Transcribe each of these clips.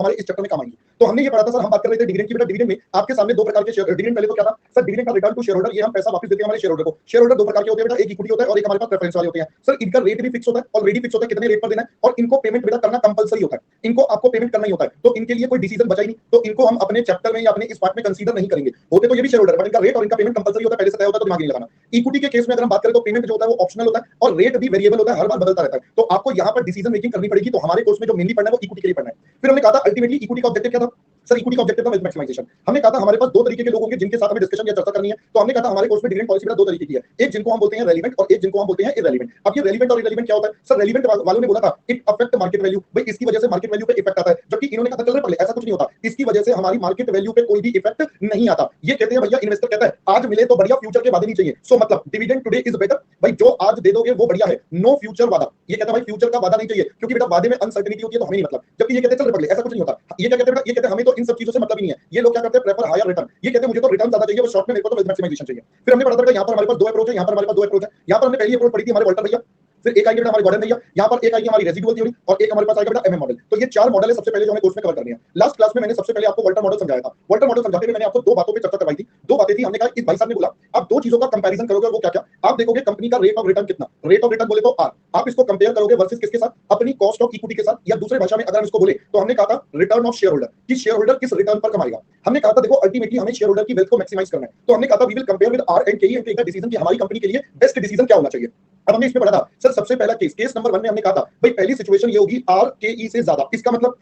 हमारे इस चक्कर में काम आएंगी। तो हमने ये पढ़ा था सर, हम बात कर रहे थे डिविडेंड की। बेटा डिविडेंड में आपके सामने दो प्रकार के शेयर, डिविडेंड पहले तो क्या था सर, डिविडेंड का रिटर्न टू शेयर होल्डर, ये हम पैसा वापस देते हैं हमारे शेयर होल्डर को। शेयर होल्डर दो प्रकार के होते हैं बेटा, एक इक्विटी होता है और एक हमारे पास प्रेफरेंस वाले होते हैं। सर इनका रेट भी फिक्स होता है, ऑलरेडी फिक्स होता है कितने रेट पर देना है, और इनको पेमेंट बेटा करना कंपलसरी होता है, इनको आपको पेमेंट करना ही होता है। तो इनके लिए कोई डिसीजन बचा ही नहीं, तो इनको हम अपने चैप्टर में या अपने इस पार्ट में कंसीडर नहीं करेंगे। होते तो ये भी शेयर होल्डर, बट इनका रेट और इनका पेमेंट कंपलसरी होता है, पहले से तय होता है, तो दिमाग नहीं लगाना। इक्विटी के केस में अगर हम बात करें तो पेमेंट जो होता है वो ऑप्शनल होता है और रेट भी वेरिएबल होता है, हर बार बदलता रहता है। तो आपको यहाँ पर डिसीजन मेकिंग करनी पड़ेगी। तो हमारे कोर्स में जो मेनली पढ़ना है वो इक्विटी के लिए पढ़ना है। फिर हमने कहा था अल्टीमेटली इक्विटी का ऑब्जेक्टिव क्या था सर, इक्विटी का ऑब्जेक्टिव था वेल्थ मैक्सिमाइजेशन। हमने कहा था हमारे पास दो तरीके के लोग होंगे जिनके साथ हमें डिस्कशन या चर्चा करनी है। तो हमने कहा था हमारे कोर्स में डिविडेंड पॉलिसी बेटा दो तरीके की है, एक जिनको हम बोलते हैं रेलिवेंट और एक जिनको हम बोलते हैं इररेलेवेंट। अब ये रेलिवेंट और इररेलेवेंट क्या होता है सर, रेलिवेंट वालों ने बोला था इट अफेक्ट मार्केट वैल्यू, भाई इसकी वजह से मार्केट वैल्यू पे इफेक्ट आता है, जबकि इन्होंने कहा था चल पहले ऐसा कुछ नहीं होता, इसकी वजह से हमारी मार्केट वैल्यू पे कोई भी इफेक्ट नहीं आता। ये कहते हैं भैया, इन्वेस्टर कहता है आज मिले तो बढ़िया, फ्यूचर के वादे नहीं चाहिए। सो मतलब डिविडेंड टुडे इज बेटर, भाई जो आज दे दोगे वो बढ़िया है, नो फ्यूचर वादा। ये कहता है भाई फ्यूचर का वादा नहीं चाहिए, क्योंकि बेटा वादे में अनसर्टेनिटी होती है, तो हमें नहीं मतलब। जबकि ये कहते हैं चल पहले ऐसा कुछ नहीं होता। ये क्या कहते हैं, ये कहते हैं हमें तो इन सब चीजों से मतलब ही नहीं है। ये लोग क्या करते हैं, प्रेफर हायर रिटर्न। ये कहते हैं मुझे तो रिटर्न ज्यादा चाहिए, वो शॉर्ट में, मेरे को तो वेल्थ मैक्सिमाइजेशन चाहिए। फिर हमने पढ़ा था यहाँ पर हमारे पास दो अप्रोच है, यहाँ पर हमारे पास दो अप्रोच है। यहाँ पर हमने पहली अप्रोच पढ़ी थी हमारे वॉल्टर भैया, फिर एक आएगी हमारे गॉर्डन भैया, यहाँ पर एक आएगी हमारी रेसिडुअल थ्योरी, और एक हमारे पास आएगा बेटा एमएम मॉडल। तो ये चार मॉडल है सबसे पहले जो हमें कोर्स में कवर करनी है। लास्ट क्लास में मैंने सबसे पहले आपको वॉल्टर मॉडल समझाया था। वॉल्टर मॉडल समझाते हुए मैंने आपको दो बातों पे चर्चा करवाई थी। दो बातें थी, हमने कहा इस भाई साहब ने बोला आप दो चीजों का कंपैरिजन करोगे, वो क्या क्या आप देखोगे, कंपनी का रेट ऑफ रिटर्न कितना, रेट ऑफ रिटर्न बोले तो आर, आप इसको कंपेयर करोगे वर्सेस किसके साथ, अपनी कॉस्ट ऑफ इक्विटी के साथ, या दूसरे भाषा में अगर हम इसको बोले तो हमने कहा था रिटर्न ऑफ शेयर होल्डर, कि शेयर होल्डर किस रिटर्न पर कमाएगा। हमने कहा था देखो अल्टीमेटली हमें शेयर होल्डर की वेल्थ को मैक्सिमाइज करना है, तो हमने कहा था we will compare with R and K and take the decision कि हमारी कंपनी के लिए बेस्ट डिसीजन क्या होना चाहिए। अब हमने इसमें पढ़ा था सर, सबसे पहला केस नंबर 1 में हमने कहा था भाई पहली सिचुएशन ये होगी आर के ई से ज्यादा। इसका मतलब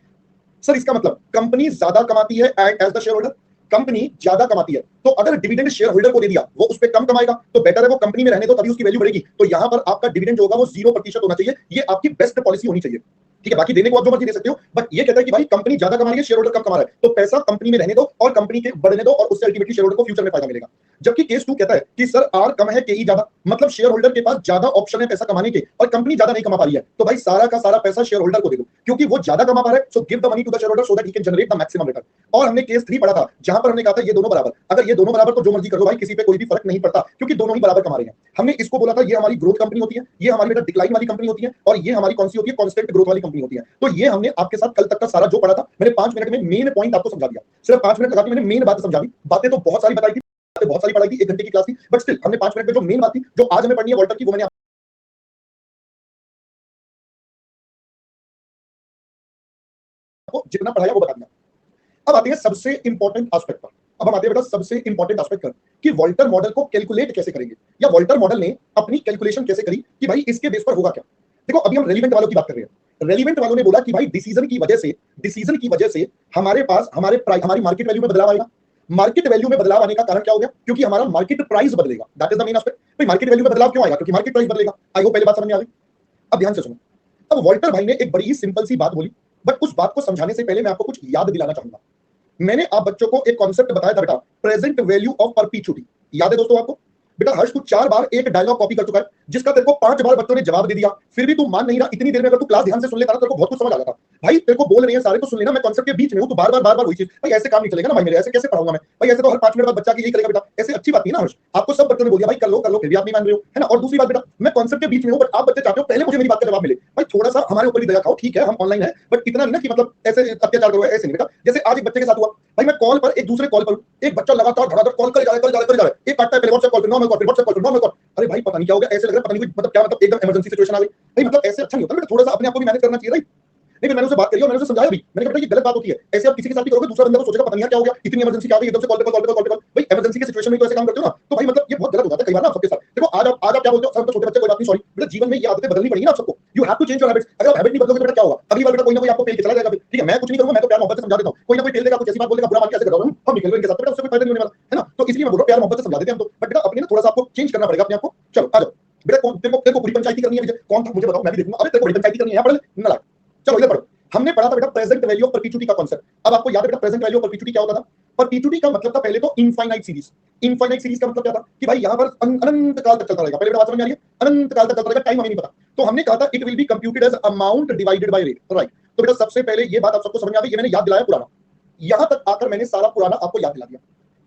सर, इसका मतलब कंपनी ज्यादा कमाती है as the shareholder, company ज्यादा कमाती है, तो अगर डिविडेंड शेयर होल्डर को दे दिया वो उस पर कम कमाएगा, तो बेटर है वो कंपनी में रहने दो, तभी उसकी वैल्यू बढ़ेगी। तो यहां पर आपका डिविडेंड जो होगा वो 0% होना चाहिए, ये आपकी बेस्ट पॉलिसी होनी चाहिए। ठीक है, बाकी देने को आप जो मर्जी दे सकते हो, बट ये कहता है कि भाई कंपनी ज्यादा कमा रही है, शेयर होल्डर कम कमा रहा है, तो पैसा कंपनी में रहने दो और कंपनी के बढ़ने दो, और उससे अल्टीमेटली शेयर होल्डर को फ्यूचर में फायदा मिलेगा। जबकि केस 2 कहता है कि सर आर कम है, केई ज्यादा, मतलब शेयर होल्डर के पास ज्यादा ऑप्शन है पैसा कमाने के और कंपनी ज्यादा नहीं कमा पा रही है, तो भाई सारा का सारा पैसा शेयर होल्डर को दे दो, क्योंकि वो ज्यादा कमा पा रहा है। So give the money to the shareholder so that he can generate the maximum return. और हमने केस 3 पढ़ा था, जहां पर हमने कहा था ये दोनों बराबर, अगर ये दोनों बराबर तो जो मर्जी कर लो भाई, किसी पे कोई भी फर्क नहीं पड़ता, क्योंकि दोनों ही बराबर कमा रहे हैं। हमने इसको बोला था ये हमारी ग्रोथ कंपनी होती है, ये हमारी बेटा डिक्लाइन वाली कंपनी होती है, और ये हमारी कौन सी होती है, कांस्टेंट ग्रोथ वाली कंपनी होती है। तो ये हमने आपके साथ कल तक का सारा जो पढ़ा था, मैंने 5 मिनट में मेन पॉइंट आपको समझा दिया। सिर्फ 5 मिनट लगा के मैंने मेन बात समझा दी। बातें तो बहुत सारी बताई थी, बहुत सारी पढ़ाई थी, 1 घंटे की क्लास थी, बट स्टिल हमने 5 मिनट में जो मेन बात थी, जो आज हमें पढ़नी है वॉल्टर की, वो मैंने आपको जितना पढ़ाया वो बता दिया। अब आते हैं सबसे इंपॉर्टेंट एस्पेक्ट पर। अब हम आते हैं बेटा सबसे इंपॉर्टेंट एस्पेक्ट पर कि वॉल्टर मॉडल को कैलकुलेट कैसे करेंगे, या वॉल्टर मॉडल ने अपनी कैलकुलेशन कैसे करी कि भाई इसके बेस पर होगा क्या। देखो अभी हम रेलिवेंट वालों की बात कर रहे हैं। रेलिवेंट वालों ने बोला कि भाई डिसीजन की वजह से हमारे पास हमारी मार्केट वैल्यू में बदलाव आएगा। मार्केट वैल्यू में बदलाव आने का कारण क्या हो गया, क्योंकि हमारा मार्केट प्राइस बदलेगा। That is the main aspect. भाई मार्केट वैल्यू में बदलाव क्यों आएगा, क्योंकि मार्केट प्राइस बदलेगा। आई होप पहले बात समझ में आ गई। अब ध्यान से सुनो। अब वॉल्टर भाई ने एक बड़ी ही सिंपल सी बात बोली, बट उस बात को समझाने से पहले मैं आपको कुछ याद दिलाना चाहूंगा। मैंने आप बच्चों को एक कॉन्सेप्ट बताया था बेटा, प्रेजेंट वैल्यू ऑफ परपीचुइटी। याद है दोस्तों आपको? बेटा हर्ष तू 4 बार एक डायलॉग कॉपी कर चुका है, जिसका तेरे को 5 बार बच्चों ने जवाब दे दिया, फिर भी तू मान नहीं रहा। इतनी देर में अगर तू क्लास ध्यान से सुन लेता ना, तेरे को बहुत कुछ समझ आ जाता। भाई तेरे को बोल रहे हैं सारे तो सुन लेना, मैं कॉन्सेप्ट के बीच में हूं, तो बार बार वही चीज। भाई ऐसे काम नहीं चलेगा ना भाई मेरे, ऐसे कैसे पढ़ाऊंगा मैं भाई? ऐसे तो हर 5 मिनट बाद बच्चा की यही करेगा बेटा, ऐसे अच्छी बात नहीं ना हर्ष। आपको सब बच्चों ने बोल दिया भाई कर लो, फिर भी आप नहीं मान रहे हो, है ना। और दूसरी बात बेटा, मैं कॉन्सेप्ट के बीच में हूं, बट आप बच्चे चाहते हो पहले मुझे मेरी बात का जवाब मिले। भाई थोड़ा सा हमारे ऊपर भी दया खाओ, ठीक है हम ऑनलाइन है, बट इतना नहीं ना कि मतलब ऐसे अत्याचार करो, ऐसे नहीं बेटा। जैसे आज एक बच्चे के साथ हुआ, भाई मैं कॉल पर एक दूसरे कॉल पर एक बच्चा लगातार धड़ाधड़ कॉल कर जा रहा है, एक काटता है पहले व्हाट्सएप कॉल पे, नॉर्मल कॉल, फिर व्हाट्सएप कॉल, नॉर्मल कॉल। अरे भाई पता नहीं क्या हो गया, ऐसे लग रहा है पता नहीं मतलब क्या, मतलब एकदम इमरजेंसी सिचुएशन आ गई। भाई मतलब ऐसे अच्छा नहीं होता बेटा, थोड़ा सा अपने आप को भी मैनेज करना चाहिए। राइट नहीं, मैंने उससे बात करी और मैंने उसे समझाया भी, मैंने कहा बेटा ये गलत बात होती है, ऐसे आप किसी के साथ भी करोगे, दूसरा बंदा को सोचेगा पता नहीं क्या हो गया, इतनी इमरजेंसी क्या आ गई, एकदम से कॉल पे कॉल। भाई इमरजेंसी की सिचुएशन में तो ऐसे काम करते हो ना, तो भाई मतलब ये बहुत गलत हो जाता है कई बार ना सबके साथ। देखो आज आप क्या बोलते हो, सब तो छोटे बच्चे, कोई बात नहीं, सॉरी बेटा, जीवन में ये आदतें बदलनी पड़ेगी ना आप सबको। You have to change your habits. अगर आप हैबिट नहीं बदलोगे बेटा क्या होगा, अगली बार बेटा कोई ना कोई आपको पेल के चला जाएगा। ठीक है मैं कुछ नहीं करूंगा, मैं तो प्यार मोहब्बत से समझा देता हूं। कोई ना कोई पेल देगा, कुछ ऐसी बात बोलेगा, बुरा मान कैसे कर रहा हूं हम निकल इनके साथ, बेटा उससे कोई फायदा नहीं होने वाला, है ना। तो इसलिए मैं बोल रहा हूं प्यार मोहब्बत से समझा देते हैं हम तो, बट बेटा अपने ना थोड़ा सा आपको चेंज करना पड़ेगा अपने आप को। चलो आ जाओ बेटा, तेरे को पूरी पंचायती करनी है, कौन था मुझे बताओ, मैं भी देखूंगा। अरे तेरे को बड़ी पंचायती करनी है, यहां पढ़ ना। चलो इधर पढ़ो। हमने पढ़ा था बेटा प्रेजेंट वैल्यू ऑफ परपीचुइटी का कांसेप्ट। अब आपको याद है बेटा प्रेजेंट वैल्यू ऑफ परपीचुइटी क्या होता था? परपीचुइटी का मतलब था पहले तो इनफाइनाइट सीरीज। इनफाइनाइट सीरीज का मतलब क्या था कि भाई यहां पर अनंत काल तक चलता रहेगा। पहले बेटा बात समझ में आ रही है, अनंत काल तक चलता रहेगा, टाइम हमें नहीं पता। तो हमने कहा था it will be computed as amount divided by rate. Right, तो बेटा सबसे पहले ये बात आप सबको समझ में आ गई, ये मैंने याद दिलाया पुराना। यहां तक आकर मैंने सारा पुराना आपको याद दिला दिया।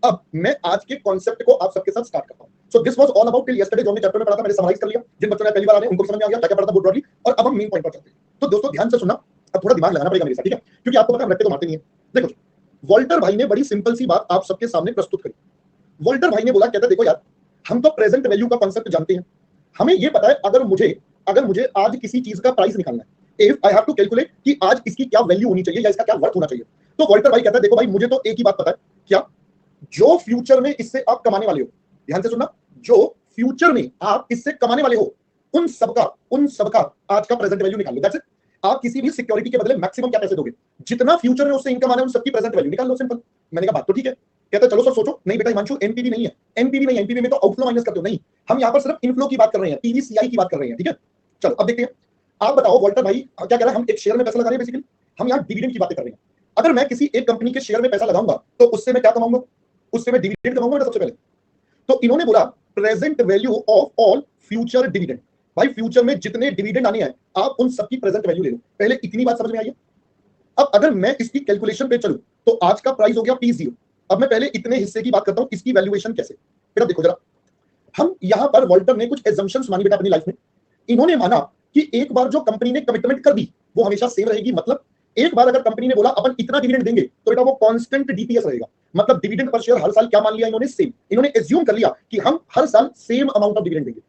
अब मैं आज के कॉन्सेप्ट को आप सबके साथ स्टार्ट करता हूं। So this was all about till yesterday, जो हमने चैप्टर में पढ़ा था मैंने समराइज कर लिया। जिन बच्चों ने पहली बार आ रहे हैं उनको समझ में आ गया क्या क्या पढ़ा था ब्रॉडली, और अब हम मेन पॉइंट पर चलते हैं। तो दोस्तों ध्यान से सुनना, अब थोड़ा दिमाग लगाना पड़ेगा मेरे साथ, ठीक है, क्योंकि आपको पता है हम रट्टे तो मारते नहीं है। देखो वॉल्टर भाई ने बड़ी सिंपल सी बात आप सबके सामने प्रस्तुत करी। वॉल्टर भाई ने बोला, कहता देखो यार, हम तो प्रेजेंट वैल्यू का कांसेप्ट जानते हैं, हमें ये पता है अगर मुझे आज किसी चीज का प्राइस निकालना है, if I have to calculate कि आज इसकी क्या वैल्यू होनी चाहिए या इसका क्या वर्थ होना चाहिए, तो वॉल्टर भाई कहता है देखो भाई, मुझे तो एक ही बात पता है, क्या, जो फ्यूचर में इससे आप कमाने वाले हो, ध्यान से सुनना, जो फ्यूचर में आप इससे कमाने वाले हो, उन सबका आज का प्रेजेंट वैल्यू निकाल लो। That's it. आप किसी भी सिक्योरिटी के बदले मैक्सिमम क्या पैसे दोगे, जितना फ्यूचर में उससे इनकम आ रहा है उन सबकी प्रेजेंट वैल्यू निकाल लो, सिंपल। मैंने कहा बात तो ठीक है। कहता चलो सर सोचो, नहीं बेटा हिमांशु, एनपीवी नहीं है, एनपीवी नहीं, एनपीवी में तो आउटफ्लो माइनस करते हो, नहीं, हम यहाँ पर सिर्फ इनफ्लो की बात कर रहे हैं, पीवीसीआई की बात कर रहे हैं, ठीक है। चलो अब देखते हैं, आप बताओ वॉल्टर भाई क्या कह रहा है, हम एक शेयर में पैसा लगा रहे हैं, बेसिकली हम यहाँ डिविडेंड की बातें कर रहे हैं। अगर मैं किसी एक कंपनी के शेयर में पैसा लगाऊंगा तो उससे मैं क्या कमाऊंगा, उससे मैं डिविडेंड कमाऊंगा ना सबसे पहले। तो इन्होंने बोला present value of all future dividend, भाई फ्यूचर में जितने डिविडेंड आने हैं आप उन सबकी प्रेजेंट वैल्यू ले लो। पहले इतनी बात समझ में आई है। अब अगर मैं इसकी कैलकुलेशन पे चलूं तो आज का प्राइस हो गया P0। अब मैं पहले इतने हिस्से की बात करता हूं, इसकी वैल्यूएशन कैसे। बेटा देखो जरा, हम यहां पर वॉल्टर ने कुछ एजम्पशंस मानी बेटा अपनी लाइफ में। इन्होंने माना कि एक बार जो कंपनी ने कमिटमेंट कर दी वो हमेशा सेम रहेगी। मतलब एक बार अगर कंपनी ने बोला अपन इतना डिविडेंड देंगे तो बेटा वो कांस्टेंट डीपीएस रहेगा। मतलब डिविडेंड पर शेयर हर साल क्या मान लिया इन्होंने, सेम। इन्होंने एज्यूम कर लिया कि हम हर साल सेम अमाउंट ऑफ डिविडेंड देंगे।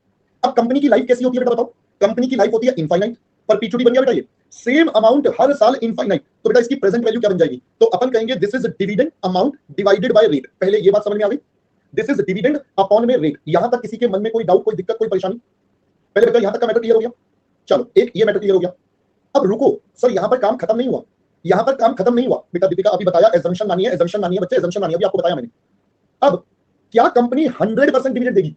अब कंपनी की लाइफ कैसी होती है बेटा बताओ, कंपनी की लाइफ होती है इनफाइनाइट, परपेचुइटी बन गया बेटा, ये सेम अमाउंट हर साल इनफाइनाइट। तो बेटा इसकी प्रेजेंट वैल्यू क्या बन जाएगी, तो अपन कहेंगे this is dividend amount divided by rate. पहले ये बात समझ में आ गई, दिस इज डिविडेंड अपॉन में रेट। यहां तक किसी के मन में कोई डाउट, कोई दिक्कत, कोई परेशानी, पहले बेटा यहां तक का मैटर क्लियर हो गया। चलो एक ये मैटर क्लियर हो गया। अब रुको सर, यहां पर काम खत्म नहीं हुआ, यहां पर काम खत्म नहीं हुआ बेटा। दीपिका अभी बताया एजम्पशन मानिए, एजम्पशन मानिए बच्चे, एजम्पशन मानिए, अभी आपको बताया मैंने। अब क्या कंपनी 100% डिविडेंड देगी,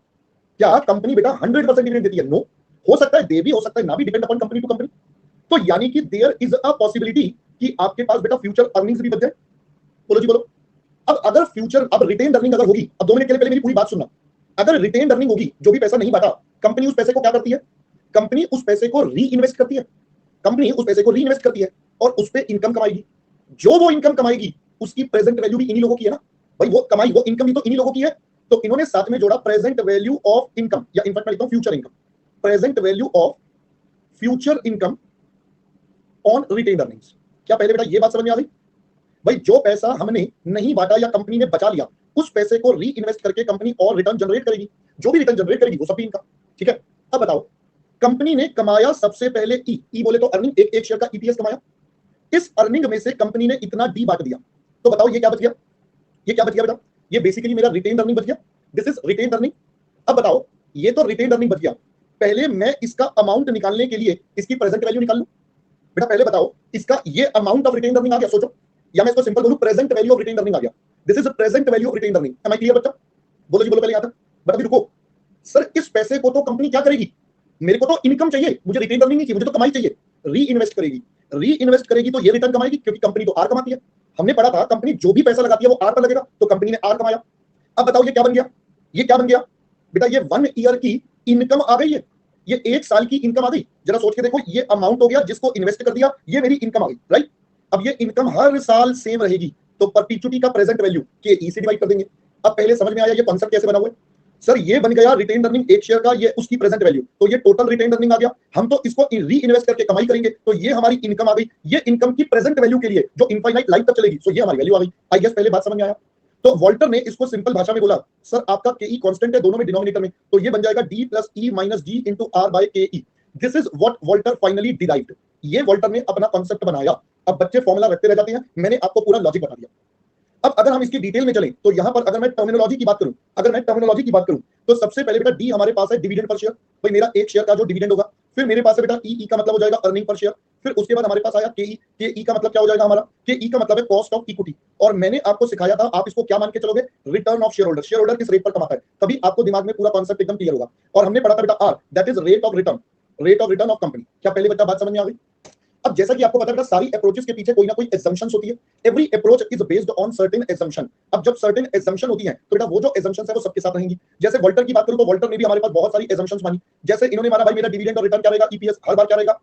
क्या कंपनी बेटा 100% डिविडेंड देती है, नो। हो सकता है दे भी, हो सकता है ना भी, depend upon company to company. तो यानी कि देयर इज अ पॉसिबिलिटी कि आपके पास बेटा फ्यूचर अर्निंग्स भी बच जाए। बोलो जी बोलो। अब अगर फ्यूचर, अब रिटेन अर्निंग अगर होगी, अब 2 मिनट के लिए पहले मेरी पूरी बात सुनना। अगर रिटेन अर्निंग होगी, जो भी पैसा नहीं बांटा, कंपनी उस पैसे को क्या करती है, कंपनी उस पैसे को री इन्वेस्ट करती है, कंपनी उस पैसे को री इन्वेस्ट करती है और उस पर इनकम कमाएगी। जो वो इनकम कमाएगी उसकी प्रेजेंट वैल्यू भी इन्हीं लोगों की है ना भाई, वो कमाई, वो इनकम भी तो इन्हीं लोगों की है। तो इन्होंने साथ में जोड़ा प्रेजेंट वैल्यू ऑफ इनकम, या इनफैक्ट मैं लिखता हूं future income, present value of future income on retain earnings. क्या पहले बेटा ये बात समझ में आ गई भाई, जो पैसा हमने नहीं बांटा या कंपनी ने बचा लिया, उस पैसे को री इन्वेस्ट करके कंपनी और रिटर्न जनरेट करेगी, जो भी रिटर्न जनरेट करेगी वो सब भी इनकम, ठीक है। अब बताओ, कंपनी ने कमाया सबसे पहले ई बोले तो अर्निंग, एक शेयर का ईपीएस कमाया। इस अर्निंग में से कंपनी ने इतना डी बांट दिया, तो बताओ ये क्या बच गया, ये क्या बच गया बेटा, ये बेसिकली मेरा रिटेन अर्निंग बच गया। This is retain earning. अब बताओ, ये तो रिटेन अर्निंग बच गया, पहले मैं इसका अमाउंट निकालने के लिए इसकी प्रेजेंट वैल्यू निकाल लूं। बेटा पहले बताओ, इसका ये अमाउंट ऑफ रिटेन अर्निंग आ गया, सोचो, या मैं इसको सिंपल बोलूं present value of retain earning आ गया। This is present value of retain earning. Am I clear बच्चा, बोलो जी बोलो पहले यहां तक। बट अभी रुको सर, इस पैसे को तो कंपनी क्या करेगी, मेरे को तो इनकम चाहिए, मुझे रिटेन अर्निंग नहीं चाहिए, मुझे तो कमाई चाहिए। री इन्वेस्ट करेगी, री इन्वेस्ट करेगी तो ये रिटर्न कमाएगी, क्योंकि कंपनी तो आर कमाती है। हमने पढ़ा था कंपनी जो भी पैसा लगाती है वो आर पर लगेगा, तो कंपनी ने आर कमाया। अब बताओ ये क्या बन गया, ये क्या बन गया बेटा, ये 1 ईयर की इनकम आ गई है, ये 1 साल की इनकम आ गई। जरा सोच के देखो, ये अमाउंट हो गया जिसको इन्वेस्ट कर दिया, ये मेरी इनकम आ गई, राइट। अब ये इनकम हर साल सेम रहेगी, तो परपेचुइटी का प्रेजेंट वैल्यू के ई से डिवाइड कर देंगे। अब पहले समझ में आया ये कॉन्सेप्ट कैसे बना हुआ है। सर ये बन गया रिटेन अर्निंग एक शेयर का, ये उसकी प्रेजेंट वैल्यू, तो ये टोटल रिटेन अर्निंग आ गया। हम तो इसको री इन्वेस्ट करके कमाई करेंगे, तो ये हमारी इनकम आ गई। ये इनकम की प्रेजेंट वैल्यू के लिए जो इनफाइनाइट लाइफ तक चलेगी, सो ये हमारी वैल्यू आ गई। आई गेस पहले बात समझ में आया। तो वॉल्टर ने इसको सिंपल भाषा में बोला, सर आपका के ई कांस्टेंट है दोनों में डिनोमिनेटर में, तो ये बन जाएगा D plus E minus G into R by K E. This is what Walter finally derived. ये वॉल्टर ने अपना कॉन्सेप्ट बनाया। अब बच्चे फॉर्मूला रखते रह जाते हैं, मैंने आपको पूरा लॉजिक बता दिया। अब अगर हम इसकी डिटेल में चलें तो यहां पर अगर मैं टर्मिनोलॉजी की बात करूं, तो सबसे पहले बेटा डी हमारे पास है डिविडेंड पर शेयर। भाई मेरा एक शेयर का जो डिविडेंड होगा, फिर मेरे पास है बेटा ई का मतलब हो जाएगा अर्निंग पर शेयर, फिर उसके बाद हमारे पास आया के ई का मतलब क्या हो जाएगा हमारा, के ई का मतलब है कॉस्ट ऑफ इक्विटी। और मैंने आपको सिखाया था, आप इसको क्या मान के चलोगे, return of share holder, share holder किस रेट पर कमाता है, तभी आपको दिमाग में पूरा कॉन्सेप्ट एकदम क्लियर होगा। और हमने पढ़ा था बेटा R, that is rate of return of company. क्या पहले बच्चा बात समझ में आ गई। अब जैसा कि आपको पता है सारी अप्रोचेस के पीछे कोई ना कोई assumptions होती है। Every approach is based on certain assumption। अब जब सर्टेन assumption होती है तो बेटा वो जो assumptions है वो सबके साथ रहेंगी। जैसे वॉल्टर की बात करूं तो वॉल्टर ने भी हमारे पास बहुत सारी assumptions मानी। जैसे इन्होंने माना भाई मेरा डिविडेंड और रिटर्न क्या रहेगा, ईपीएस हर बार क्या रहेगा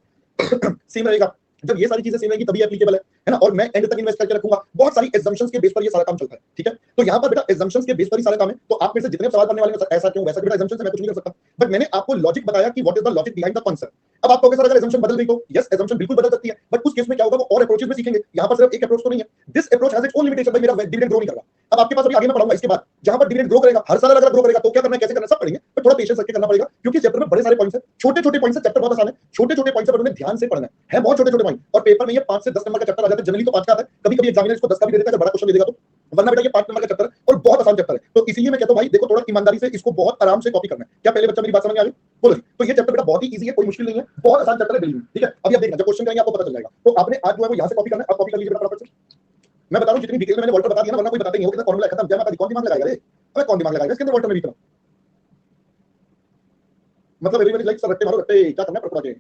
सेम रहेगा। जब ये सारी चीजें सेम रहेगी तभी एप्लीकेबल है ना। और मैं एंड तक इन्वेस्ट करके रखूंगा। बहुत सारी assumptions के बेस पर ये सारा काम चलता है, ठीक है। तो यहाँ पर बेटा assumptions के बेस पर ही सारा काम है। तो आप में से जितने सवाल करने वाले हैं ऐसा क्यों वैसा, बेटा assumptions से मैं कुछ नहीं कर सकता, बट मैंने आपको लॉजिक बताया कि what is the logic behind the concept. अब आप कहोगे सर अगर assumption बदल गई तो यस assumption बिल्कुल बदल सकती है, बट उस केस में क्या होगा वो और अप्रोचेस में सीखेंगे, यहाँ पर सिर्फ एक अप्रोच तो नहीं है। This approach has its own limitation, भाई मेरा डिविडेंड ग्रो नहीं कर रहा। अब आपके पास अभी आगे मैं पढ़ाऊंगा इसके बाद जहां पर डिविडेंड ग्रो करेगा, हर साल अलग अलग ग्रो करेगा, तो क्या करना है कैसे करना है सब पढ़ेंगे, पर थोड़ा पेशेंस रख के करना पड़ेगा क्योंकि चैप्टर में बड़े सारे पॉइंट्स हैं, छोटे छोटे पॉइंट्स है, चैप्टर बहुत आसान है, छोटे छोटे पॉइंट्स पर उन्हें ध्यान से पढ़ना है बहुत छोटे छोटे पॉइंट, और पेपर में ये 5 से 10 नंबर का चैप्टर आ जाता है, जनरली तो 5 का आता है, कभी कभी एग्जामिनर इसको 10 का भी दे देता है अगर बड़ा क्वेश्चन दे देगा तो, वरना बेटा ये 5 नंबर का चैप्टर है और बहुत आसान चैप्टर है। तो इसीलिए मैं कहता हूं भाई देखो थोड़ा ईमानदारी से इसको बहुत आराम से कॉपी करना है। क्या पहले बच्चा मेरी बात समझ में आ गई? बोलो जी। तो ये चैप्टर बेटा बहुत ही इजी है, कोई मुश्किल नहीं है, बहुत आसान चैप्टर है बिल्कुल, ठीक है। अभी आप देखना जब क्वेश्चन करेंगे आपको पता चल जाएगा। तो आपने आज जो है वो यहां से कॉपी करना है, आप कॉपी कर लीजिए बेटा फटाफट से। मैं बता रहा हूं जितनी डिटेल में मैंने वॉल्टर बता दिया ना, वरना कोई बताते नहीं हो कि फॉर्मूला खत्म, क्या मैं कौन दिमाग लगाएगा रे? अबे कौन दिमाग लगाएगा इसके अंदर वॉल्टर में भी इतना, मतलब everyone is like sir Ratte मारो रट्टे, क्या करना है पकड़ा के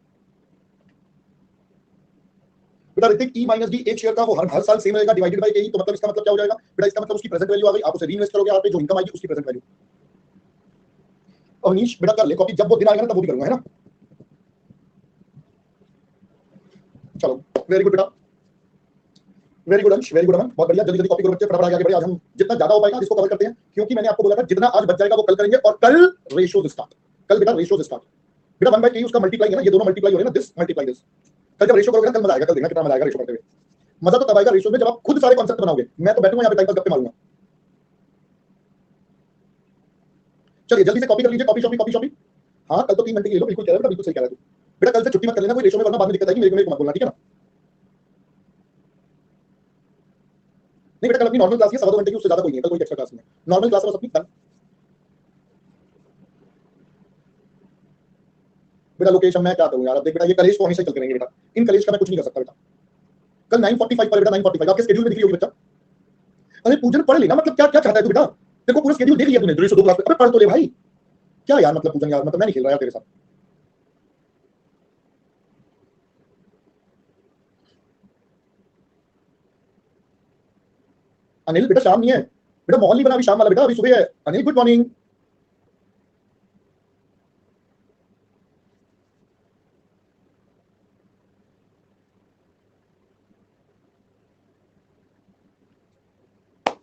बेटा। ऋतिक ई माइनस डी एक शेयर का वो हर साल सेम रहेगा डिवाइडेड बाय के, तो मतलब इसका मतलब क्या हो जाएगा बेटा? इसका मतलब उसकी प्रेजेंट वैल्यू आ गई, आप उसे रीइन्वेस्ट करोगे, आप पे जो इनकम आएगी उसकी प्रेजेंट वैल्यू। अवनीश बेटा कर ले कॉपी, जब वो दिन आएगा ना तब वो भी करूंगा, है ना? चलो वेरी गुड बेटा, वेरी गुड अंश, वेरी गुड अमन, बहुत बढ़िया, जल्दी जल्दी कॉपी करो बच्चे, फटाफट आगे बढ़िए। आज हम जितना ज्यादा हो पाएगा इसको कवर करते हैं, क्योंकि मैंने आपको बोला था जितना आज बच जाएगा वो कल करेंगे, और कल रेशियोज स्टार्ट, कल बेटा रेशियोज स्टार्ट बेटा 1/k उसका मल्टीप्लाई है ना, ये दोनों मल्टीप्लाई हो रहे हैं ना, दिस मल्टीप्लाई दिस। कल जब रेशियो करोगे ना कल मजा आएगा, कल देखना कितना मजा आएगा रेशियो करते हुए। मजा तो तब आएगा रेशियो में जब आप खुद सारे कॉन्सेप्ट बनाओगे, मैं तो बैठूंगा यहाँ पे टाइम पास गप्पे मारूंगा। चलिए जल्दी से कॉपी कर लीजिए, कॉपी शॉपी कॉपी शॉपी। हाँ कल तो 3 घंटे की ले लो, बिल्कुल कह रहा है बेटा, बिल्कुल सही कह रहा है तू बेटा। कल से छुट्टी मत कर लेना कोई रेशियो में, वरना बाद में दिक्कत आएगी, मेरे को मत बोलना, ठीक है ना? नहीं बेटा कल अपनी नॉर्मल क्लास है, 2.25 घंटे की, उससे ज्यादा कोई नहीं है कल, कोई एक्स्ट्रा क्लास नहीं है, नॉर्मल क्लास बस अपनी डन। बेटा लोकेशन मैं क्या करूं यार, अब देख बेटा ये कलेश तो हमेशा चलते रहेंगे बेटा, इन कलेश का मैं कुछ नहीं कर सकता बेटा। कल 9:45 पर बेटा, 9:45 आपके शेड्यूल में दिख रही होगी बच्चा। अरे पूजन पढ़ लेना, मतलब क्या क्या चाहता है तू बेटा? देखो पूरा शेड्यूल देख लिया तूने, 202 क्लास, अबे पढ़ तो ले भाई। क्या यार मतलब पूजन यार, मतलब मैं नहीं खेल रहा यार तेरे साथ। अनिल बेटा शाम नहीं है बेटा, माहौल नहीं बना अभी शाम वाला बेटा, अभी सुबह है। Anil good morning.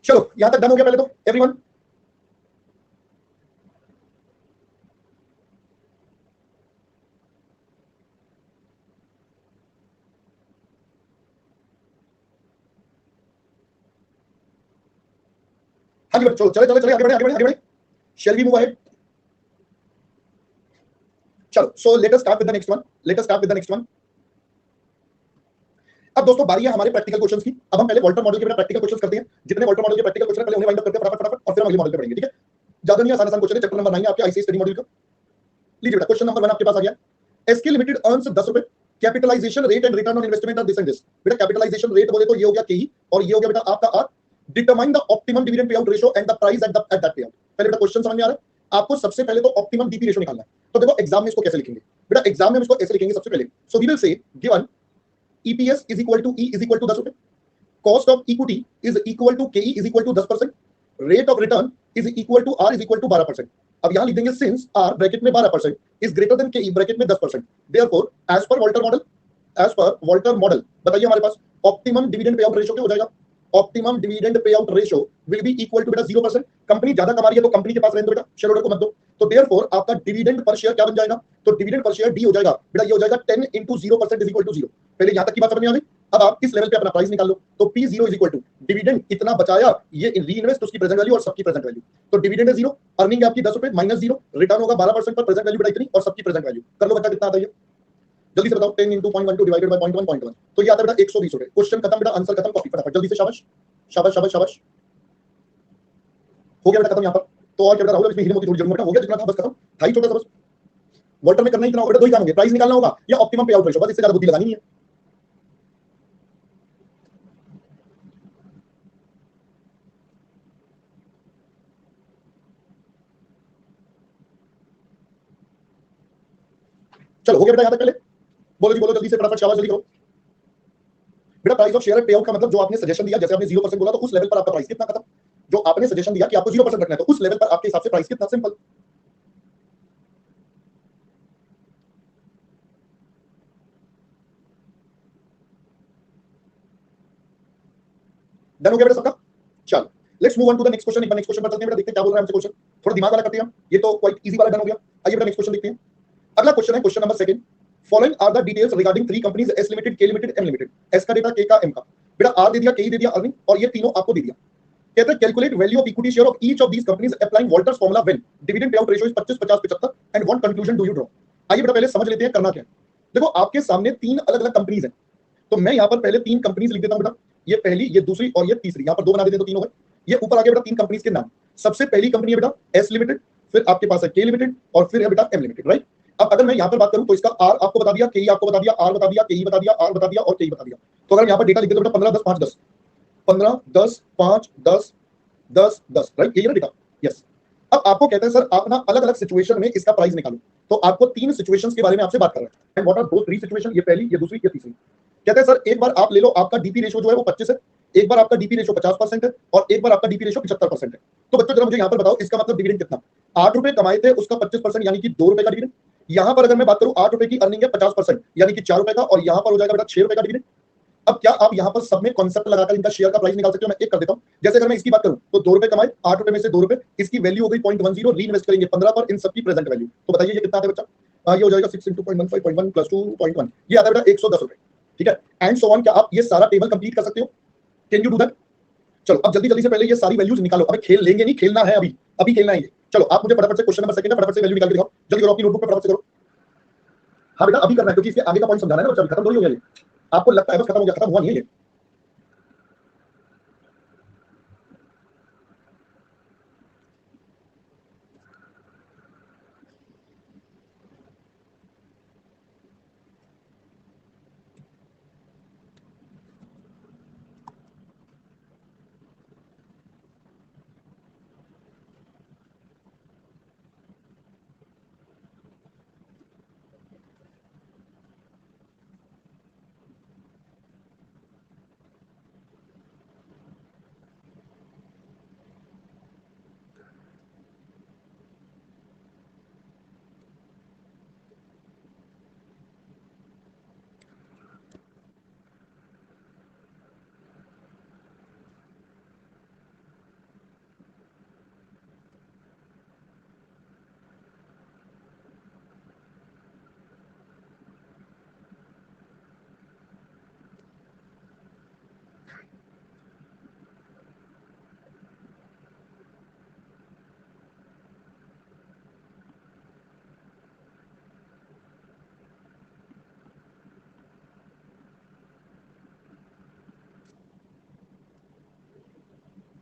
चलो यहां तक डन हो गया पहले तो एवरीवन। हाँ जी बच्चों, चले चले चले आगे बढ़े आगे बढ़े आगे बढ़े। Shall we move ahead? चलो so let us start with the next one, let us start with the next one. अब दोस्तों बारी है हमारे प्रैक्टिकल क्वेश्चंस की। अब हम पहले वॉल्टर मॉडल के बेटा प्रैक्टिकल क्वेश्चंस करते हैं, जितने वॉल्टर मॉडल के प्रैक्टिकल क्वेश्चन पहले उन्हें वाइंड अप करते हैं फटाफट फटाफट, और फिर हम अगले मॉडल पे बढ़ेंगे, ठीक है? ज्यादा नहीं, आसान आसान क्वेश्चन है, चैप्टर नंबर 9 है आपके आईसीएस स्टडी मॉड्यूल का। लीजिए बेटा क्वेश्चन नंबर 1 आपके पास आ गया। एसके लिमिटेड अर्न्स 10 रुपए, capitalisation rate and return on investment are this and this. बेटा कैपिटलाइजेशन रेट बोले तो ये हो गया केई, और ये हो गया बेटा आपका R. Determine the optimum dividend पे out ratio and the price at that pay out. पहले बेटा क्वेश्चन समझ में आ रहा है आपको? सबसे पहले तो ऑप्टिमम डीपी रेशियो निकालना है। तो देखो एग्जाम में इसको कैसे लिखेंगे बेटा, एग्जाम में हम इसको ऐसे लिखेंगे सबसे पहले। So we will say given EPS is equal to E is equal to 10 रुपए, cost of equity is equal to केई is equal to 10%, rate of return is equal to R is equal to 12%। अब यहां लिख देंगे since are bracket में 12% is greater than K E bracket में 10%, therefore as per Walter model, as per Walter model बताइए हमारे पास ऑप्टिमम डिविडेंड पे आउट रेशियो क्या हो जाएगा? ऑप्टिमम डिविडेंड पे out ratio will be equal to बेटा 0%। कंपनी ज्यादा कमा रही है तो कंपनी के पास रहने दो बेटा, शेयर होल्डर को मत दो। तो देयरफॉर आपका डिविडेंड पर शेयर क्या बन जाएगा? तो डिविडेंड पर शेयर डी हो जाएगा बेटा, ये हो जाएगा 10 into 0% इज इक्वल टू 0। पहले यहां तक की बात समझ में आ गई? अब आप इस लेवल पे अपना प्राइस निकाल लो। तो P0 is equal to dividend इतना बचाया, ये रीइन्वेस्ट उसकी प्रेजेंट वैल्यू और सबकी प्रेजेंट वैल्यू। तो डिविडेंड है 0, अर्निंग है आपकी 10 रुपए माइनस 0, रिटर्न होगा 12% पर, प्रेजेंट वैल्यू बेटा इतनी और सबकी प्रेजेंट वैल्यू। कर लो बच्चा कितना आता है? जल्दी से बताओ। 10 into 0.12 डिवाइडेड बाय 0.1 तो ये आता है बेटा 120 रुपए। क्वेश्चन खत्म बेटा, आंसर खत्म, कॉपी फटाफट जल्दी से। शाबाश शाबाश शाबाश शाबाश, हो गया बेटा खत्म यहाँ पर। तो और क्या बेटा राहुल, इसमें हीरे मोती थोड़ी जरूरत बेटा, हो गया जितना था बस खत्म। था ही छोटा सा बस। वॉल्टर में करना ही इतना होगा बेटा, दो ही काम होंगे, प्राइस निकालना होगा या ऑप्टिमम पे आउट रेशियो, बस इससे ज्यादा बुद्धि लगानी नहीं है। चलो हो गया बेटा यहाँ तक। पहले बोलो जी बोलो जल्दी से फटाफट, शाबाश जल्दी करो बेटा। प्राइस ऑफ शेयर पे आउट का मतलब जो आपने सजेशन दिया, जैसे आपने 0% बोला तो उस लेवल पर आपका प्राइस कितना खत्म। जो आपने सजेशन दिया कि आपको 0% रखना है तो उस लेवल पर आपके हिसाब से प्राइस कितना, सिंपल। डन हो गया बेटा सबका? चलो let's move on to the next question. एक बार नेक्स्ट क्वेश्चन पर चलते हैं बेटा, देखते हैं क्या बोल रहा है हमसे क्वेश्चन। थोड़ा दिमाग वाला करते हैं हम, ये तो क्वाइट इजी वाला डन हो गया। आइए बेटा नेक्स्ट क्वेश्चन देखते हैं। अगला क्वेश्चन है question number 2, following are the details regarding three companies S limited, K limited, M limited. S का डेटा, के का, एम का। बेटा आर दे दिया, के दे दिया, अर्निंग, और ये तीनों आपको दे दिया। कहते हैं calculate value of equity share of each of these companies applying Walter's formula when dividend पे out ratio is 25 50 75 and what conclusion do you draw. आइए बेटा पहले समझ लेते हैं करना क्या है। देखो आपके सामने तीन अलग अलग कंपनीज हैं, तो मैं यहाँ पर पहले तीन कंपनीज लिख देता हूँ बेटा, ये पहली, ये दूसरी और ये तीसरी। यहाँ पर दो बना देते हैं तो तीन हो गए। ये ऊपर आ गया बेटा तीन कंपनीज के नाम। सबसे पहली कंपनी है बेटा एस लिमिटेड, फिर आपके पास है के लिमिटेड और फिर है बेटा एम लिमिटेड, राइट। अब अगर मैं यहाँ पर बात करूं तो इसका आर आपको बता दिया, के आपको बता दिया, आर बता दिया, के बता दिया, आर बता दिया और के बता दिया। तो अगर यहाँ पर डेटा लिख देते बेटा 15 10 5 10, 15 10 5 10 10 10, राइट, यही ना डेटा। यस। अब आपको कहते हैं सर आप ना अलग अलग सिचुएशन में इसका प्राइस निकालो, तो आपको तीन सिचुएशंस के बारे में आपसे बात कर रहे हैं। एंड व्हाट आर दो थ्री सिचुएशन, ये पहली, ये दूसरी, ये तीसरी। कहते हैं सर एक बार आप ले लो, आपका डीपी रेशियो जो है वो 25 है, एक बार आपका डीपी रेशियो 50% है और एक बार आपका डीपी रेशियो 75% है। तो बच्चों जरा मुझे यहाँ पर बताओ इसका मतलब डिविडेंड कितना। 8 रुपए कमाए थे, उसका 25% यानी कि 2 रुपए का डिविडेंड। यहाँ पर अगर मैं बात करूं 8 रुपए की अर्निंग है, 50% यानी कि 4 रुपए का, और यहाँ पर हो जाएगा बेटा 6 रुपए का डिविडेंड। अब क्या आप यहाँ पर सब में कॉन्सेप्ट लगाकर इनका शेयर का प्राइस निकाल सकते हो? मैं एक कर देता हूँ। जैसे अगर मैं इसकी बात करूं तो 2 रुपए कमाए, 8 रुपए में से 2 रुपए, इसकी वैल्यू हो गई 0.10, री इन्वेस्ट करेंगे 15 पर, इन सबकी प्रेजेंट वैल्यू। तो बताइए ये कितना आता है बच्चा? ये हो जाएगा 6 into 0.15 प्लस 2.1, ये आता है बेटा 110 रुपए। ठीक है, एंड सो ऑन। क्या आप ये सारा टेबल कंप्लीट कर सकते हो? Can you do that? चलो अब जल्दी जल्दी से पहले ये सारी वैल्यूज निकालो। अबे खेल लेंगे नहीं, खेलना है अभी, अभी खेलना है ये। चलो आप मुझे फटाफट से क्वेश्चन नंबर सेकंड है, फटाफट से वैल्यू निकाल के दिखाओ। जल्दी करो, अपनी नोटबुक पे फटाफट से करो। हाँ बेटा अभी करना है, क्योंकि इसके आगे का पॉइंट समझाना है ना बच्चा, खत्म थोड़ी हो गया ये। आपको लगता है बस खत्म हो गया, खत्म हुआ नहीं है ये।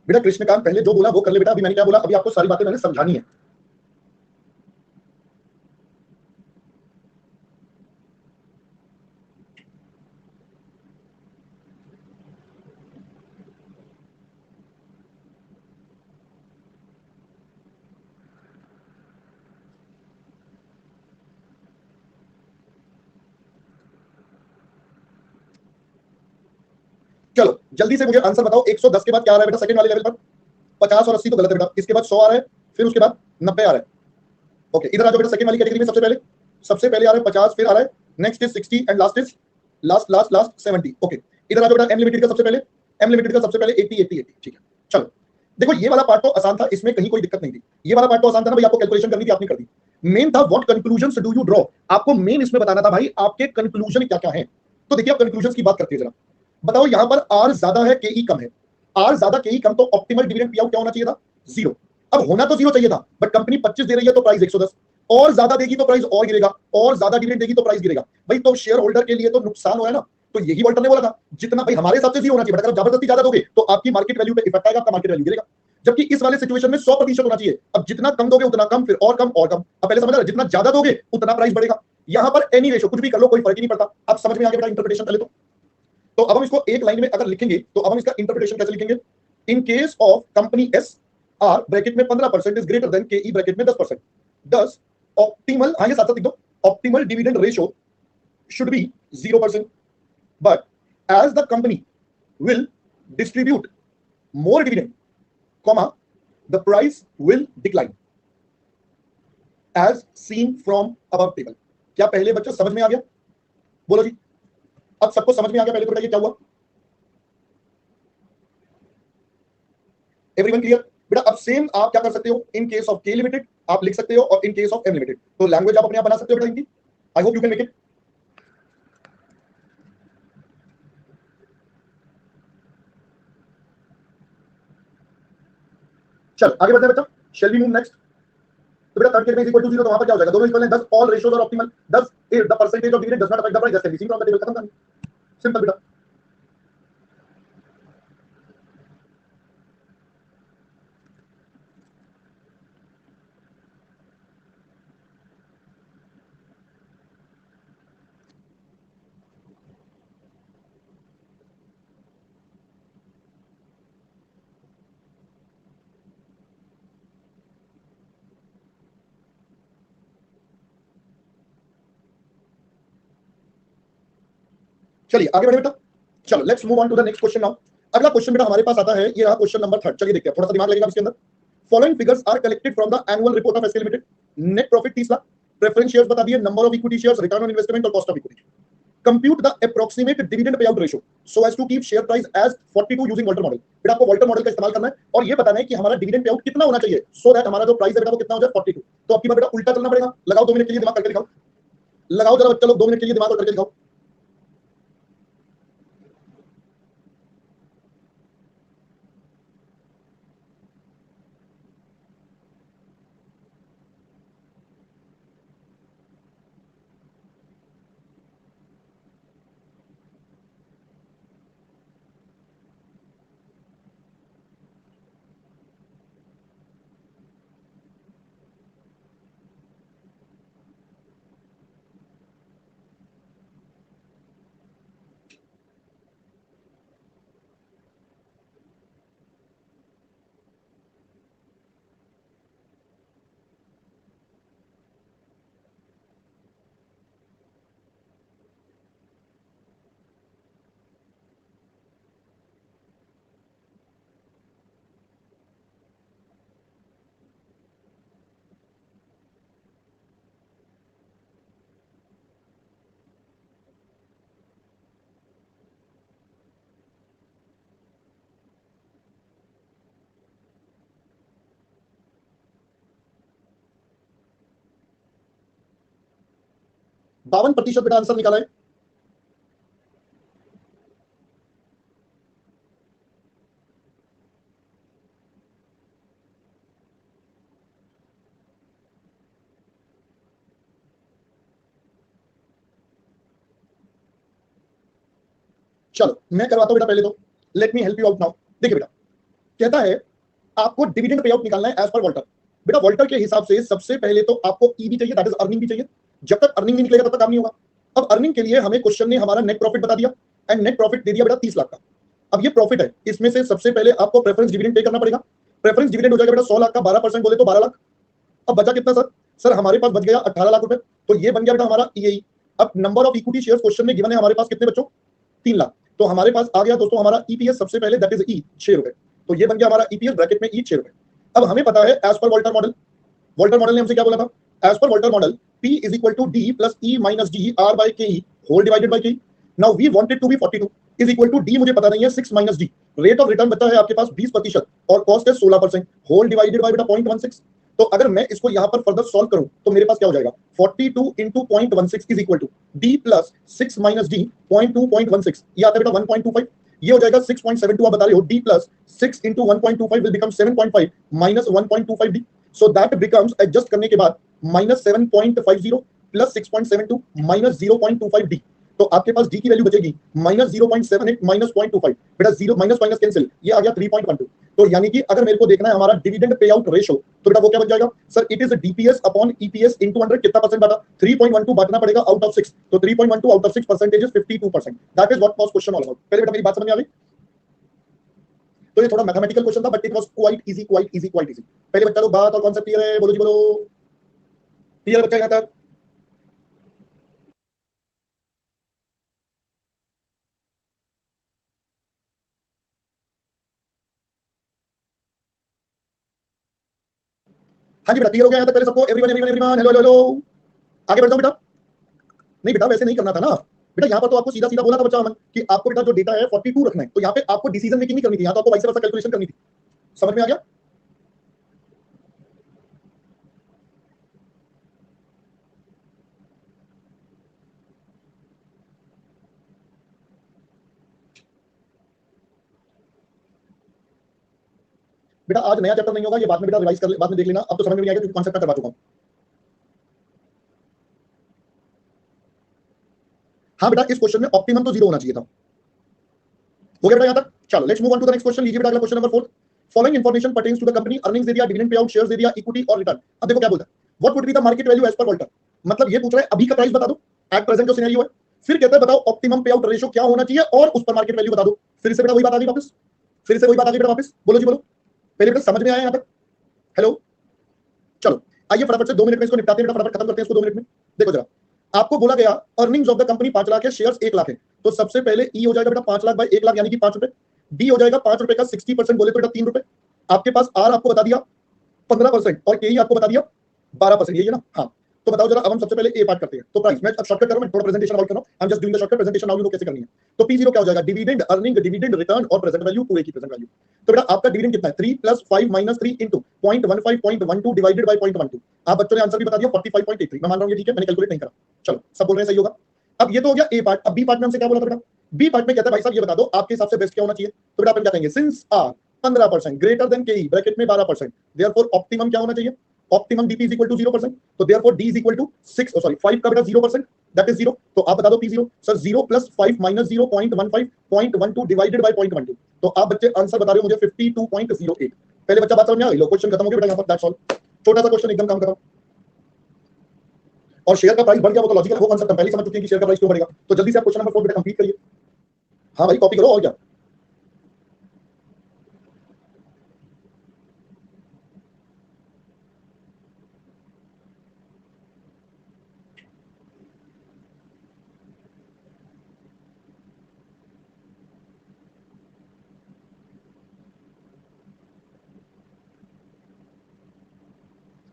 बेटा कृष्णकांत पहले जो बोला वो कर ले बेटा, अभी मैंने क्या बोला, अभी आपको सारी बातें मैंने समझानी है। चलो जल्दी से मुझे आंसर बताओ, 110 के बाद क्या आ रहा है बेटा सेकंड वाले लेवल पर? 50 और 80 तो गलत है बेटा, इसके बाद 100 आ रहा है, फिर उसके बाद 90 आ रहा है। ओके इधर आ जाओ बेटा, सेकंड वाली कैटेगरी में सबसे पहले आ रहा है 50, फिर आ रहा है next is 60 and last is last 70। Okay इधर आ जाओ बेटा, एम लिमिटेड का सबसे पहले, 80 80 80। ठीक है चलो देखो ये वाला पार्ट तो आसान था, इसमें कहीं कोई दिक्कत नहीं थी। ये वाला पार्ट तो आसान था ना भाई, आपको कैलकुलेशन करनी थी, आपने कर दी। मेन था what conclusions do you draw, आपको मेन इसमें बताना था भाई आपके कंक्लूजन क्या क्या है। तो देखिए आप कंक्लूजन की बात करते हैं जरा, बताओ यहां पर आर ज्यादा है के ई कम है, आर ज्यादा के ई कम, तो ऑप्टिमल डिविडेंड पे आउट क्या होना चाहिए था? 0। अब होना तो 0 चाहिए था, बट कंपनी 25 दे रही है तो प्राइस 110, और ज्यादा देगी तो प्राइस और गिरेगा, और ज्यादा डिविडेंड देगी तो प्राइस गिरेगा भाई। तो शेयर होल्डर के लिए तो नुकसान हो रहा है ना। तो यही वॉल्टर ने बोला था जितना भाई हमारे हिसाब से 0 होना चाहिए, अगर जबरदस्ती ज्यादा दोगे तो आपकी मार्केट वैल्यू पे इफेक्ट आएगा, आपका मार्केट वैल्यू गिरेगा। जबकि इस वाले सिचुएशन में 100% होना चाहिए। अब जितना कम दोगे उतना कम, फिर और कम और कम। अब पहले समझ रहे, जितना ज्यादा दोगे उतना प्राइस बढ़ेगा। यहां पर एनी रेशो कुछ भी कर लो कोई फर्क ही नहीं पड़ता। अब समझ में आ गया बेटा इंटरप्रिटेशन पहले तो अब हम इसको एक लाइन में अगर लिखेंगे तो अब हम इसका इंटरप्रिटेशन कैसे लिखेंगे? In case of company S, R bracket में 15% इज ग्रेटर देन के ई ब्रैकेट में 10%, दस ऑप्टिमल, हाँ ये साथ साथ लिख दो, optimal dividend ratio should be 0%, but as the company will distribute more dividend, comma, the price will decline as seen from above table। क्या पहले बच्चों समझ में आ गया? बोलो जी, अब सबको समझ में आ गया? पहले तो बताइए क्या हुआ? Everyone clear? बेटा अब सेम आप क्या कर सकते हो, in case of K limited आप लिख सकते हो और in case of M limited, तो लैंग्वेज आप अपने आप बना सकते हो बेटा इनकी। I hope you can make it. चल आगे बढ़ते हैं बच्चा, शेल वी मूव नेक्स्ट। तो बेटा थर्ड केस में इज इक्वल टू 0, तो वहां पर क्या हो जाएगा, दोनों इक्वल हैं, 10 all ratios are optimal, 10 if the percentage of dividend does not affect the price, just can be seen from the table, खत्म करना, सिंपल बेटा। चलिए आगे बढ़े बेटा, चलो let's move on to the next question now. अगला क्वेश्चन बेटा हमारे पास आता है, ये रहा क्वेश्चन नंबर 3, चलिए देखते हैं, थोड़ा सा दिमाग लगेगा इसके अंदर। Following figures are collected from the annual report of SK limited. Net profit 30 lakh, preference shares बता दिए, number of equity shares, return on investment और cost of equity. Compute the approximate dividend पे out ratio so as to keep share price as 42 using Walter model. बेटा आपको Walter model का इस्तेमाल करना है और ये बताना है कि हमारा डिविडेंड पे आउट कितना होना चाहिए सो दैट हमारा जो प्राइस है बेटा वो कितना हो जाए 42। तो आपकी बात बेटा उल्टा चलना पड़ेगा, लगाओ 2 मिनट के लिए दिमाग करके दिखाओ, लगाओ जरा बच्चा लोग 2 मिनट के लिए दिमाग करके दिखाओ। बावन प्रतिशत बेटा आंसर निकाला है। चलो मैं करवाता हूं बेटा, पहले तो let me help you out now. देखिए बेटा कहता है आपको डिविडेंड पे आउट निकालना है एज पर वॉल्टर। बेटा वॉल्टर के हिसाब से सबसे पहले तो आपको ई भी चाहिए, दैट इज अर्निंग भी चाहिए। जब तक अर्निंग नहीं निकलेगा तब तक काम नहीं होगा। अब अर्निंग के लिए हमें क्वेश्चन ने हमारा नेट प्रॉफिट बता दिया एंड नेट प्रॉफिट दे दिया बेटा 30 लाख का। अब ये प्रॉफिट है, इसमें से सबसे पहले आपको प्रेफरेंस डिविडेंड पे करना पड़ेगा। प्रेफरेंस डिविडेंड हो जाएगा बेटा 100 लाख का, 12% बोले तो 12 लाख। अब बचा कितना सर, सर हमारे पास बच गया 18 लाख रुपए, तो ये बन गया बेटा हमारा ईई। अब number of equity shares question में गिवन है हमारे पास कितने बच्चों, 3 लाख। तो हमारे पास आ गया दोस्तों हमारा ईपीएस सबसे पहले, दैट इज ई 6 रुपए। तो ये बन गया हमारा ईपीएस ब्रैकेट में ई 6 रुपए। अब हमें पता है as per Walter model, Walter model ने हमसे क्या बोला था, as per Walter model P is equal to D plus E minus G R by KE whole divided by KE. Now we want it to be 42 is equal to D मुझे पता नहीं है 6 minus D। Rate of return बचा है आपके पास 20% और cost है 16%, whole divided bye बेटा 0.16। तो अगर मैं इसको यहां पर फर्दर सॉल्व करूं तो मेरे पास क्या हो जाएगा, 42 into 0.16 is equal to D plus 6 minus D 0.2.16, ये आता है बेटा 1.25। ये हो जाएगा 6.72 आप बता रहे हो, D plus 6 into 1.25 will become 7.5 minus 1.25 D। So that becomes adjust करने के बाद minus 7.50 plus 6.72 minus 0.25 D। तो आपके पास D की वैल्यू बचेगी minus 0.78 minus 0.25। बेटा जीरो माइनस माइनस कैंसिल, ये आ गया 3.12। तो यानी कि अगर मेरे को देखना है हमारा डिविडेंड पे आउट रेशियो, तो बेटा वो क्या बन जाएगा sir, it is DPS upon EPS into 100। कितना परसेंट बता, 3.12 बांटना पड़ेगा आउट ऑफ 6। तो 3.12 out of 6 percentage is 52%। That is what was question all about. पहले बेटा मेरी बात समझ में आ गई। तो ये थोड़ा मैथमेटिकल क्वेश्चन था but it was quite easy, quite easy, quite easy. पहले बच्चा लोग बात और कॉन्सेप्ट क्लियर है, बोलो जी बोलो, क्लियर बच्चा यहां तक। हाँ जी बेटा क्लियर हो गया यहां तक पहले सबको, everyone everyone everyone, hello hello hello. आगे बढ़ जाओ बेटा। नहीं बेटा वैसे नहीं करना था ना बेटा, यहाँ पर तो आपको सीधा सीधा बोला था बच्चा अमन कि आपको बेटा जो डेटा है 42 रखना है, तो यहाँ पे आपको डिसीजन मेकिंग नहीं करनी थी, यहाँ तो आपको वाइस वर्सा कैलकुलेशन करनी थी। समझ में आ गया। बेटा आज नया चैप्टर नहीं होगा, ये बाद में बेटा रिवाइज कर ले, बाद में देख लेना, अब तो समझ में नहीं आएगा क्योंकि कॉन्सेप्ट करवा चुका हूं। हाँ बेटा इस क्वेश्चन में ऑप्टिमम तो 0 होना चाहिए था। हो गया बेटा यहां तक? चलो let's move on to the next question. लीजिए बेटा अगला question number 4। Following information pertains to the company, earnings दे दिया, डिविडेंड पे आउट, शेयर्स दे दिया, इक्विटी और रिटर्न। अब देखो क्या बोलता है, what would be the market value as per Walter. मतलब ये पूछ रहा है अभी का प्राइस बता दो, एट प्रेजेंट जो सिनेरियो है। फिर कहता है बताओ ऑप्टिमम पे आउट रेशियो क्या होना चाहिए और उस पर मार्केट वैल्यू बता दो। फिर से बेटा वही बात आ गई वापस, फिर से वही बात आ गई बेटा वापस। बोलो जी बोलो, पहले बेटा समझ में आया यहां तक? हेलो, चलो आइए फटाफट से 2 मिनट में इसको निपटाते हैं बेटा, फटाफट खत्म करते हैं इसको 2 मिनट में। देखो जरा, आपको बोला गया earnings of the company 5 lakh है, शेयर्स 1 लाख है, तो सबसे पहले ई हो जाएगा बेटा 5 लाख बाय 1 लाख यानी कि 5 रुपए। डी हो जाएगा 5 रुपए का 60% बोले तो बेटा 3 रुपए। आपके पास आर आपको बता दिया 15% और के आपको बता दिया 12%, यही है ना? हाँ, तो बताओ जरा, अब हम सबसे पहले ए पार्ट करते हैं। तो प्राइस मैं अब शॉर्टकट करूं, मैं थोड़ा प्रेजेंटेशन अवॉइड कर रहा हूं, I am just doing the shortcut presentation, now you know कैसे करनी है। तो P0 क्या हो जाएगा, डिविडेंड, अर्निंग, डिविडेंड, रिटर्न और प्रेजेंट वैल्यू, 2A की प्रेजेंट वैल्यू। तो बेटा आपका डिविडेंड कितना है, 3 + 5 - 3 इनटू 0.15.12 डिवाइडेड बाय 0.12। आप बच्चों ने आंसर भी बता दिया 45.83, मैं मान रहा हूं ये ठीक है, मैंने कैलकुलेट नहीं करा। चलो सब बोल रहे हैं सही होगा। अब ये तो हो गया ए पार्ट। अब बी पार्ट में हमसे क्या बोला था बेटा, बी पार्ट में कहता है भाई साहब ये बता दो आपके हिसाब से बेस्ट क्या होना चाहिए। तो बेटा अपन क्या कहेंगे, since R 15% greater than K bracket में 12%, देयरफॉर ऑप्टिमम क्या होना चाहिए, optimum DP is equal to 0%, तो therefore D is equal to 5 का बेटा 0%, दैट इज 0। तो आप बता दो P0 सर 0 + 5 - 0.15 0.12 डिवाइडेड बाय 0.12। तो आप बच्चे आंसर बता रहे हो मुझे 52.08। पहले बच्चा बात समझ में आ गई, लो क्वेश्चन खत्म हो गया बेटा, यहां पर दैट्स ऑल, छोटा सा क्वेश्चन एकदम काम खत्म। और शेयर का प्राइस बढ़ गया वो तो लॉजिकल, वो कॉन्सेप्ट हम पहले समझ चुके हैं कि शेयर का प्राइस क्यों बढ़ेगा। तो जल्दी से आप क्वेश्चन नंबर 4 बेटा कंप्लीट करिए। हाँ भाई कॉपी करो और क्या।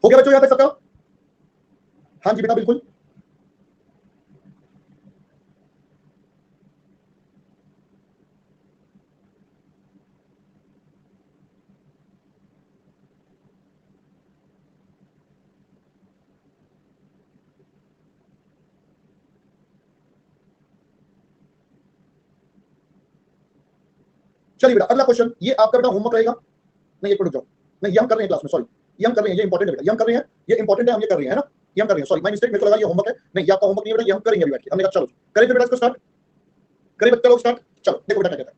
हो गया बच्चों यहां तक सबका? हाँ जी बेटा बिल्कुल। चलिए बेटा अगला क्वेश्चन, ये आपका बेटा होमवर्क रहेगा। नहीं एक मिनट रुक जाओ, नहीं ये हम कर रहे हैं क्लास में, सॉरी ये हम कर रहे हैं, ये इंपॉर्टेंट है बेटा, ये हम कर रहे हैं, ये इंपॉर्टेंट है, हम ये कर रहे हैं ना, ये हम कर रहे हैं, सॉरी माय मिस्टेक, मेरे को लगा ये होमवर्क है। नहीं ये आपका होमवर्क नहीं है बेटा, ये हम करेंगे अभी बैठ के। हमने कहा चलो करें फिर बेटा इसको स्टार्ट, करें बच्चा लोग स्टार्ट। चलो देखो बेटा क्या कहता है,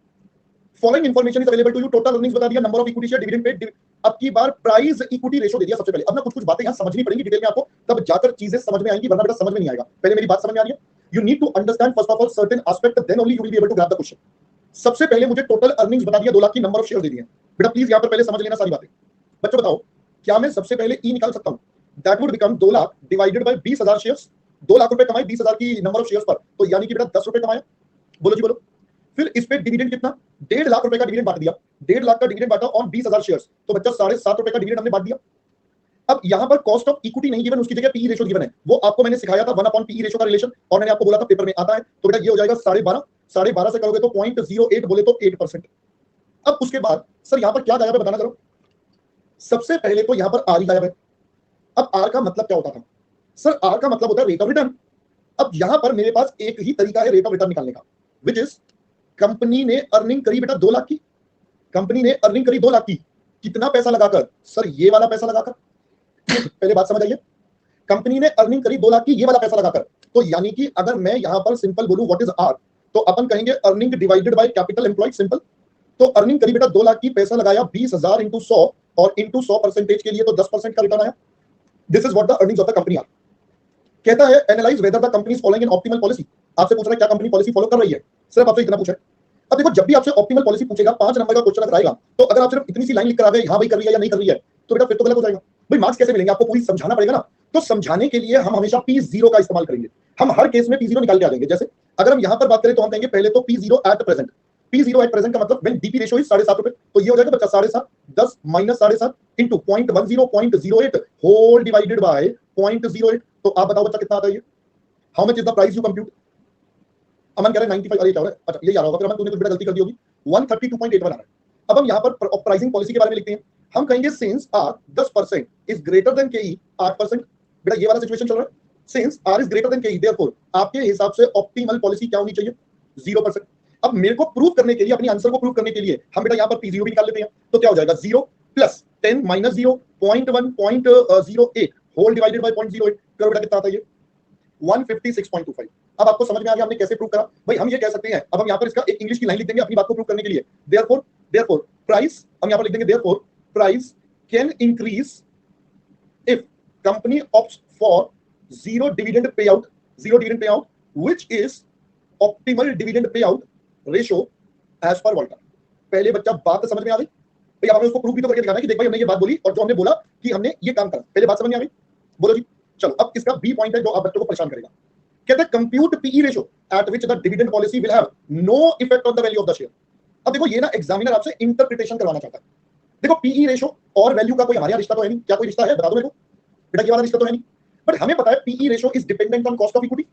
following information is available to you, total earnings बता दिया, number of equity share, dividend paid. अब की बार प्राइस इक्विटी रेशियो दे दिया सबसे पहले। अब ना कुछ कुछ बातें यहां समझनी पड़ेंगी डिटेल में आपको, तब जाकर चीजें समझ में आएंगी, वरना बेटा समझ में नहीं आएगा। पहले मेरी बात समझ में आ रही है? You need to understand first of all certain aspect, then only you will be able to grab the question. सबसे पहले मुझे टोटल अर्निंग्स बता दिया 2 लाख की, नंबर ऑफ शेयर दे दिए। बेटा प्लीज यहां पर पहले समझ लेना सारी बातें। बच्चों बताओ क्या मैं सबसे पहले ई निकाल सकता हूं, that would become 2 lakh divided by 20,000 shares. 2 lakh रुपए कमाए 20,000 की नंबर ऑफ शेयर्स पर, तो यानी कि बेटा 10 रुपए कमाया। बोलो जी बोलो। फिर इस पे डिविडेंड कितना, 1.5 लाख रुपए का डिविडेंड बांट दिया, 1.5 लाख का डिविडेंड बांटा ऑन 20,000 शेयर्स, तो बच्चा 7.5 रुपए का डिविडेंड हमने बांट दिया। अब यहां पर कॉस्ट ऑफ इक्विटी नहीं गिवन, उसकी जगह पीई रेशियो गिवन है। वो आपको मैंने सिखाया था 1/PE रेशियो का रिलेशन, और मैंने आपको बोला था पेपर में आता है। तो बेटा ये हो जाएगा 12.5, 12.5 से करोगे तो 0.08, बोले तो 8%। अब उसके बाद सर यहां पर क्या गायब है बताना करो। सबसे पहले तो यहां पर आर ही गायब है। अब आर का मतलब क्या होता था सर, आर का मतलब होता है रेट ऑफ रिटर्न। अब यहां पर मेरे पास एक ही तरीका है रेट ऑफ रिटर्न निकालने का, विच इज कंपनी ने अर्निंग करी बेटा 2 लाख की, कंपनी ने अर्निंग करी 2 लाख की, कितना पैसा लगाकर सर, ये वाला पैसा लगाकर। पहले बात समझ आइए, कंपनी ने अर्निंग करी 2 लाख की, ये वाला पैसा लगाकर। तो यानी कि अगर मैं यहां पर सिंपल बोलूं व्हाट इज आर, तो अपन कहेंगे earning divided by capital employed, simple. तो अर्निंग करी बेटा 2 लाख की, पैसा लगाया 20,000 इंटू 100, और इंटू 100% के लिए तो 10% का रिटर्न आया। This is what the earnings of the company are. कहता है analyse whether the company is following an optimal policy. आपसे पूछ रहा है क्या कंपनी पॉलिसी फॉलो कर रही है, सिर्फ आपसे इतना पूछा है। अब देखो जब भी आपसे ऑप्टिमल पॉलिसी पूछेगा, 5 नंबर का क्वेश्चन अगर आएगा, तो अगर आप सिर्फ इतनी सी लाइन लिख कर आ गए हां भाई कर रही है या नहीं कर रही है, तो बेटा फिर तो गलत हो जाएगा। भाई मार्क्स कैसे मिलेंगे, आपको पूरी समझाना पड़ेगा ना। तो समझाने के लिए हम हमेशा P0 का इस्तेमाल करेंगे। हम हर केस में P0 निकाल के आ जाएंगे। जैसे अगर हम यहां पर बात करें तो हम कहेंगे पहले तो P0 at present. P0 at present का मतलब व्हेन डीपी रेशियो इज 7.5 रुपए, तो ये हो जाएगा बच्चा 7.5, 10 - 7.5 इनटू 0.10.08 होल डिवाइडेड बाय 0.08। तो आप बताओ बच्चा कितना आता है ये, how much is the price you compute. Aman कह रहा है 95, अरे क्या हो रहा है, अच्छा ये आ रहा होगा, फिर अमन तूने कुछ बेटा गलती कर दी होगी, 132.81 आ रहा है। अब हम यहां पर प्राइसिंग पॉलिसी के बारे में लिखते हैं। हम कहेंगे since R 10% is greater than K 8%, बेटा ये वाला सिचुएशन चल रहा है। Since R is greater than K, therefore आपके हिसाब से ऑप्टिमल पॉलिसी क्या होनी चाहिए, 0%। अब मेरे को प्रूव करने के लिए, अपनी आंसर को प्रूव करने के लिए हम बेटा यहां पर P0 भी निकाल लेते हैं। तो क्या हो जाएगा 0 plus 10 minus 0 0.1 0.08 whole divided by 0.08 करो बेटा कितना आता है ये 156.25। अब आपको समझ में आ गया हमने कैसे प्रूव करा। भाई हम ये कह सकते हैं, अब हम यहां पर इसका एक इंग्लिश की लाइन लिख देंगे अपनी बात को प्रूव करने के लिए। देयरफॉर प्राइस, हम यहां पर लिख देंगे therefore price can increase if company opts for zero dividend payout which is optimal dividend payout ratio as per Volcker। पहले बच्चा बात समझ में आ गई भाई, अब हमें उसको प्रूफ भी तो करके दिखाना है कि देख भाई हमने ये बात बोली और जो हमने बोला कि हमने ये काम करा, पहले बात समझ में आ गई। बोलो जी। चलो अब इसका बी पॉइंट है जो आप बच्चों को परेशान करेगा। कहते हैं compute PE ratio at which the dividend policy will have no effect on the value of the share. अब देखो ये ना एग्जामिनर आपसे इंटरप्रिटेशन करवाना चाहता है। देखो पीई रेशियो और वैल्यू का कोई हमारे यहाँ रिश्ता तो है नहीं, क्या कोई रिश्ता है बता दो मेरे को बेटा, ये वाला रिश्ता तो है नहीं। बट हमें पता है PE ratio is dependent on cost of equity,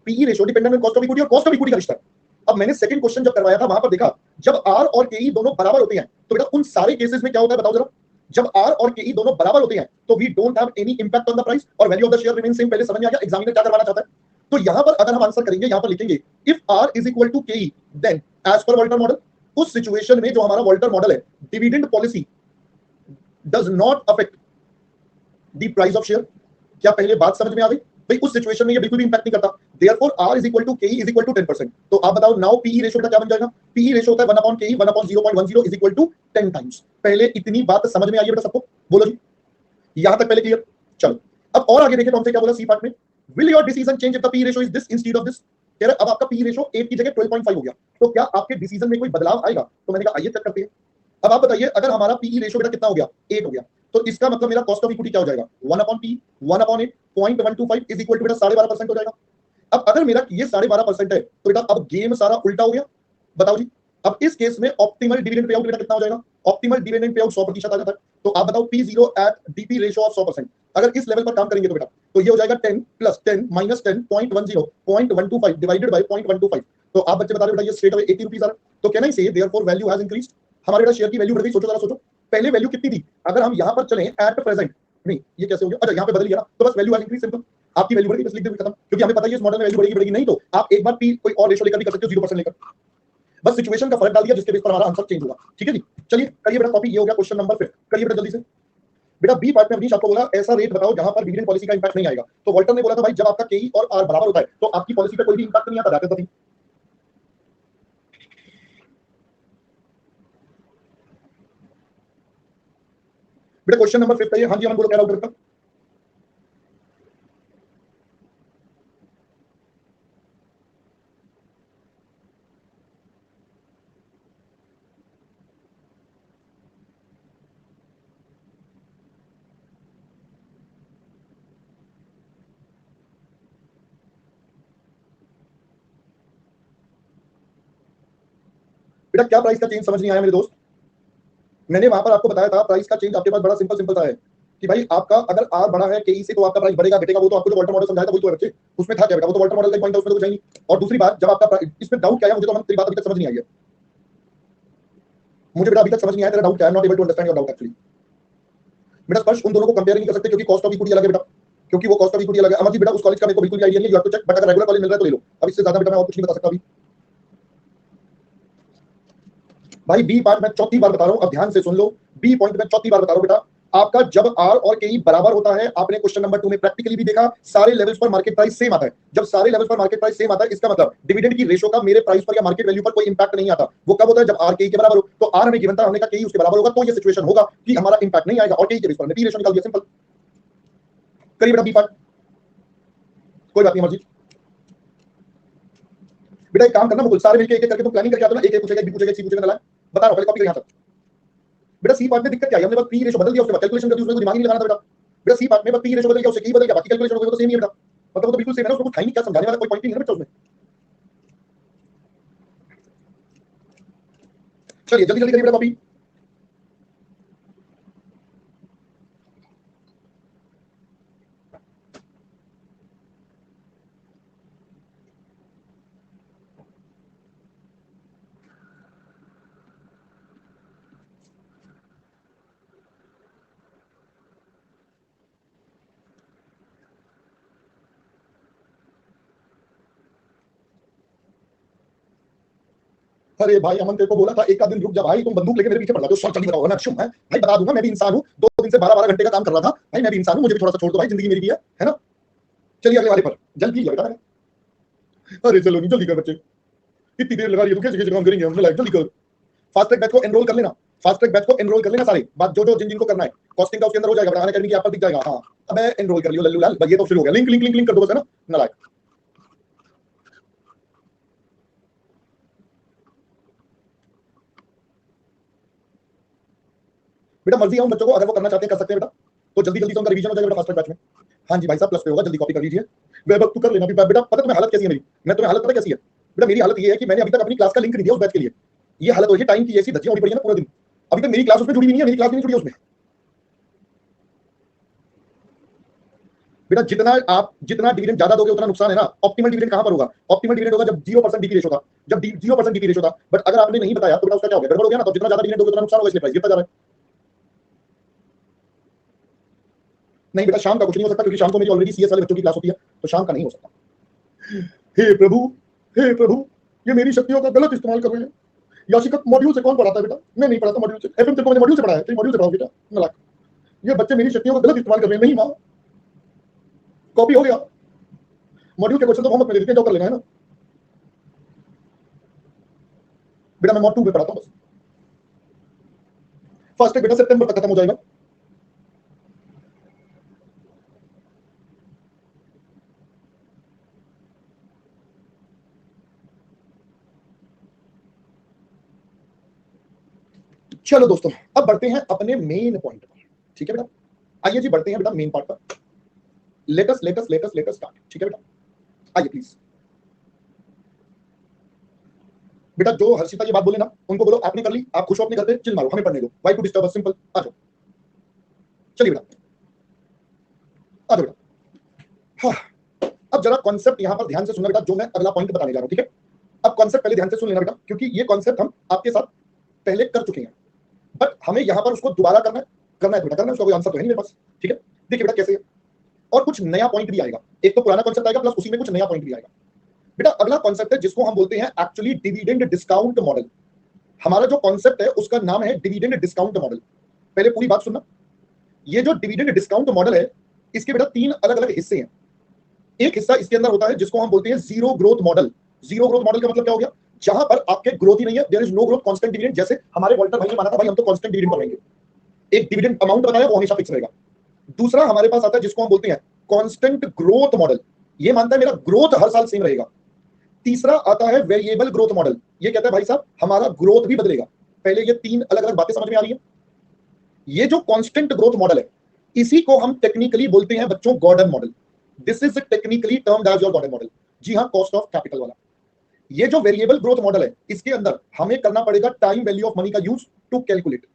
PE ratio dependent on cost of equity और कॉस्ट ऑफ इक्विटी का रिश्ता है। अब मैंने सेकंड क्वेश्चन जब करवाया था वहां पर देखा जब आर और केई दोनों बराबर होते हैं तो बेटा उन सारे केसेस में क्या होता है बताओ जरा। जब आर और केई दोनों बराबर होते हैं तो we don't have any impact on the price और value of the share remain same. पहले समझ में आ गया एग्जामिनर क्या करवाना चाहता है। तो यहां पर अगर हम आंसर करेंगे, यहां पर लिखेंगे if R is equal to Ke then as per Walter model, उस सिचुएशन में जो हमारा वॉल्टर मॉडल है dividend policy does not affect the price of share. क्या पहले बात समझ में आ गई भाई? उस सिचुएशन में ये बिल्कुल भी इंपैक्ट नहीं करता। Therefore R is equal to केई इज इक्वल टू 10%। तो आप बताओ नाउ पीई रेशियो का क्या बन जाएगा? पीई रेशियो होता है 1 upon K E 1 upon 0.10 is equal to 10 times. पहले इतनी बात समझ में आई है बेटा सबको? बोलो जी, यहां तक पहले क्लियर। चलो अब और आगे देखें तो हमसे क्या बोला सी पार्ट में, will your decision change if the PE ratio is this instead of this. कह रहे अब आपका पीई रेशियो 8 की जगह 12.5 हो गया, तो क्या आपके डिसीजन में कोई बदलाव आएगा? तो मैंने कहा आइए चेक करते हैं। अब आप बताइए अगर हमारा पीई रेशियो बेटा कितना हो गया 8 हो गया, तो इसका मतलब मेरा कॉस्ट ऑफ इक्विटी क्या हो जाएगा 1 upon P 1 upon 8 0.125 is equal to बेटा 12.5% हो जाएगा। अब अगर मेरा ये 12.5% है तो बेटा अब गेम सारा उल्टा हो गया। बताओ जी, अब इस केस में ऑप्टिमल डिविडेंड पेआउट बेटा कितना हो जाएगा? ऑप्टिमल डिविडेंड पेआउट 100% आ जाता है। तो आप बताओ P0 eight DP ratio of 100%, अगर इस लेवल पर काम करेंगे तो बेटा तो ये हो जाएगा 10 प्लस 10 माइनस 10 0.125 डिवाइडेड बाय 0.125। तो आप बच्चे बता रहे बेटा ये स्ट्रेट अवे 80 रुपीस आ रहा है। तो कैन आई से देयरफॉर वैल्यू हैज इंक्रीज्ड। हमारे बेटा शेयर की वैल्यू बढ़ गई। सोचो जरा सोचो, पहले वैल्यू कितनी थी? अगर हम यहां पर चलें एट प्रेजेंट, नहीं ये कैसे हो गया? अच्छा यहां पे बदल गया ना, तो बस वैल्यू हैज इंक्रीज्ड सिंपल। आपकी वैल्यू बढ़ेगी बस लिख दे खत्म, क्योंकि हमें पता है इस मॉडल में वैल्यू बढ़ेगी बढ़ेगी नहीं तो आप एक बार पी कोई और रेशियो लेकर भी कर सकते हो 0% लेकर। बस सिचुएशन का फर्क डाल दिया जिसके बेस पर हमारा आंसर चेंज होगा। ठीक है जी, चलिए करिए बेटा कॉपी। ये हो गया क्वेश्चन नंबर 5। करिए बेटा जल्दी से। बेटा बी पार्ट में अवनीश आपको बोला ऐसा रेट बताओ जहां पर डिविडेंड पॉलिसी का इंपैक्ट नहीं आएगा। तो वॉल्टर ने बोला था भाई जब आपका केई और आर बराबर होता है तो आपकी पॉलिसी पे कोई भी इंपैक्ट नहीं आता। That is the thing. बेटा क्वेश्चन नंबर 5 है। हाँ जी हम बोलो क्या डाउट रखता। बेटा क्या प्राइस का चेंज समझ नहीं आया मेरे दोस्त? मैंने वहां पर आपको बताया था प्राइस का चेंज आपके पास बड़ा सिंपल सिंपल सा है कि भाई आपका अगर आर बड़ा है केई से तो आपका प्राइस बढ़ेगा घटेगा। वो तो आपको जो वॉल्टर मॉडल समझाया था वही तो रखे, उसमें था क्या बेटा? वो तो वॉल्टर मॉडल का पॉइंट है, उसमें तो कुछ नहीं। और दूसरी बात जब आपका इसमें डाउट क्या है, मुझे तो तेरी बात अभी तक समझ नहीं आई है। मुझे बेटा अभी तक समझ नहीं आया तेरा डाउट क्या है। Not able to understand your doubt actually. बेटा स्पर्श उन दोनों को कंपेयर नहीं कर सकते क्योंकि कॉस्ट ऑफ इक्विटी अलग है बेटा, क्योंकि वो कॉस्ट ऑफ इक्विटी अलग है। अमर जी बेटा उस कॉलेज का मेरे को बिल्कुल भी आइडिया नहीं है, you have to check. But अगर रेगुलर कॉलेज मिल रहा है तो ले लो। अब इससे ज्यादा बेटा मैं और कुछ नहीं बता सकता अभी। भाई बी पार्ट मैं चौथी बार बता रहा हूं, अब ध्यान से सुन लो। बी पॉइंट में चौथी बार बता रहा हूं बेटा, आपका जब आर और केई बराबर होता है, आपने क्वेश्चन नंबर 2 में प्रैक्टिकली भी देखा, सारे लेवल्स पर मार्केट प्राइस सेम आता है। जब सारे लेवल्स पर मार्केट प्राइस सेम आता है इसका मतलब डिविडेंड की रेशियो का मेरे प्राइस पर या मार्केट वैल्यू पर कोई इंपैक्ट नहीं आता। वो कब होता है? जब आर केई के बराबर हो। तो आर हमें गिवन था, हमने कहा केई उसके बराबर होगा, तो ये सिचुएशन होगा कि हमारा इंपैक्ट नहीं आएगा और केई के बेस पर हमने पी रेशियो निकाल दिया। सिंपल। करिए बेटा बी पार्ट। कोई बात नहीं मर्जी। बेटा एक काम करना मुकुल, सारे मिलकर एक एक करके तुम प्लानिंग करके आते हो ना, एक एक पूछेगा, बी पूछेगा, सी पूछेगा ना। बता रहा हूं पहले कॉपी कर यहां तक। बेटा सी पार्ट में दिक्कत क्या है? हमने बस पी रेशियो बदल दिया, उसके बाद कैलकुलेशन कर दी, उसमें कोई दिमाग ही नहीं लगाना था बेटा। बेटा सी पार्ट में बस पी रेशियो बदल गया, उससे की बदल गया, बाकी कैलकुलेशन हो गई तो सेम ही है बेटा। मतलब वो तो बिल्कुल सेम है ना, उसमें कुछ था ही नहीं, क्या समझाने वाला कोई पॉइंट ही नहीं है बेटा उसमें। चलिए जल्दी जल्दी करिए बेटा कॉपी। अरे भाई अमन तेरे को बोला था एक आध दिन रुक जा भाई, तुम बंदूक लेके मेरे पीछे पड़ जाते हो। सर जल्दी बताओ ना शुभ है भाई, बता दूंगा मैं भी इंसान हूँ, 2 दिन से 12-12 घंटे का काम कर रहा था भाई, मैं भी इंसान हूँ, मुझे भी थोड़ा सा छोड़ दो भाई, जिंदगी मेरी भी है ना। चलिए अगले वाले पर जल्दी बेटा। अरे चलो नहीं जल्दी कर बच्चे, इतनी देर लगा रही है तो कैसे कैसे काम करेंगे हम, जल्दी कर। फास्ट ट्रैक बैच को एनरोल कर लेना, फास्ट ट्रैक बैच को एनरोल कर लेना सारे, बात जो जो जिन जिनको करना है, कॉस्टिंग का उसके अंदर हो जाएगा, बनाने अकेडमी की ऐप पर दिख जाएगा। हाँ अब एनरोल कर लियो लल्लू लाल, ये तो शुरू हो गया, लिंक लिंक लिंक लिंक कर दो बस, है ना नालायक। बेटा मर्जी है उन बच्चों को, अगर वो करना चाहते हैं कर सकते हैं बेटा, तो जल्दी जल्दी से उनका रिवीजन हो जाएगा बेटा फास्ट ट्रैक बैच में। हाँ जी भाई साहब प्लस पे होगा, जल्दी कॉपी कर लीजिए। वैभव तू कर लेना भी बेटा, पता तुम्हें हालत कैसी है मेरी, मैं तुम्हें हालत पता कैसी है बेटा, मेरी हालत ये है कि मैंने अभी तक अपनी क्लास का लिंक नहीं दिया उस बैच के लिए, ये हालत हो रही है, टाइम की ऐसी धज्जियां उड़ी पड़ी है ना पूरा दिन, अभी तक मेरी क्लास उसमें जुड़ी नहीं है, मेरी क्लास भी नहीं जुड़ी है उसमें। बेटा जितना डिविडेंड ज्यादा दोगे उतना नुकसान है ना। ऑप्टिमल डिविडेंड कहां पर होगा, ऑप्टिमल डिविडेंड होगा जब 0% डीपी रेशो था, जब 0% डीपी रेशो था, बट अगर आपने नहीं बताया तो बेटा उसका क्या हो गया, गड़बड़ हो गया ना, तो जितना ज्यादा डिविडेंड दोगे उतना नुकसान होगा, इसलिए प्राइस गिरता जा रहा है। नहीं बेटा शाम का कुछ नहीं हो सकता, क्योंकि शाम को मेरी ऑलरेडी सीएस वाले बच्चों की क्लास होती है, तो शाम का नहीं हो सकता। हे प्रभु, हे प्रभु, ये मेरी शक्तियों का गलत इस्तेमाल कर रहे हैं। याशिका मॉड्यूल से कौन पढ़ाता है बेटा, मैं नहीं पढ़ाता मॉड्यूल से, एफएम को मैंने मॉड्यूल से पढ़ाया, तो मॉड्यूल से पढ़ाओ बेटा नलायक। ये बच्चे मेरी शक्तियों का गलत इस्तेमाल कर रहे हैं। नहीं मां कॉपी हो गया, मॉड्यूल के क्वेश्चन तो होमवर्क में दे देते हैं, जो कर लेना है ना बेटा। मैं मॉड 2 में पढ़ाता हूं बस, फर्स्ट बेटा सितंबर तक खत्म हो जाएगा। चलो दोस्तों अब बढ़ते हैं अपने मेन पॉइंट पर, ठीक है बेटा। आइए जी बढ़ते हैं बेटा मेन पार्ट पर, लेटस स्टार्ट, ठीक है बेटा। आइए प्लीज बेटा, जो हर्षिता ये बात बोले ना उनको बोलो आपने कर ली, आप खुश हो अपने घर पे, चिल मारो, हमें पढ़ने दो, why to disturb us, simple. आ जाओ चलिए बेटा, आ जाओ बेटा। हाँ अब जरा कॉन्सेप्ट यहां पर ध्यान से सुनना बेटा, जो मैं अगला पॉइंट बताने जा रहा हूं, ठीक है। अब कॉन्सेप्ट पहले ध्यान से सुन लेना बेटा, क्योंकि ये कॉन्सेप्ट हम आपके साथ पहले कर चुके हैं, बट हमें यहां पर उसको दोबारा करना है बेटा, करना है, उसका कोई आंसर तो है नहीं मेरे पास, ठीक है। देखिए बेटा कैसे, और कुछ नया पॉइंट भी आएगा, एक तो पुराना कॉन्सेप्ट आएगा प्लस उसी में कुछ नया पॉइंट भी आएगा बेटा। अगला कॉन्सेप्ट है जिसको हम बोलते हैं एक्चुअली डिविडेंड डिस्काउंट मॉडल। हमारा जो कॉन्सेप्ट है उसका नाम है डिविडेंड डिस्काउंट मॉडल। पहले पूरी बात सुनना, ये जो डिविडेंड डिस्काउंट मॉडल है इसके बेटा 3 अलग अलग हिस्से हैं। एक हिस्सा इसके अंदर होता है जिसको हम बोलते हैं zero growth model. Zero growth model का मतलब क्या हो गया, जहां पर आपके ग्रोथ ही नहीं है, there is no growth, constant dividend. जैसे हमारे वॉल्टर भाई ने माना था भाई हम तो कांस्टेंट डिविडेंड बनाएंगे, एक डिविडेंड अमाउंट बताया वो हमेशा फिक्स रहेगा। दूसरा हमारे पास आता है जिसको हम बोलते हैं कांस्टेंट ग्रोथ मॉडल, ये मानता है मेरा ग्रोथ हर साल सेम रहेगा। तीसरा आता है वेरिएबल ग्रोथ मॉडल, ये कहता है भाई साहब हमारा ग्रोथ भी बदलेगा। पहले ये 3 अलग अलग बातें समझ में आ रही है। ये जो कांस्टेंट ग्रोथ मॉडल है इसी को हम टेक्निकली बोलते हैं बच्चों Gordon model. This is technically termed as your Gordon model. जी हां, कॉस्ट ऑफ कैपिटल वाला। ये जो वेरिएबल ग्रोथ मॉडल है इसके अंदर हमें करना पड़ेगा टाइम वैल्यू ऑफ मनी का यूज टू कैलकुलेट।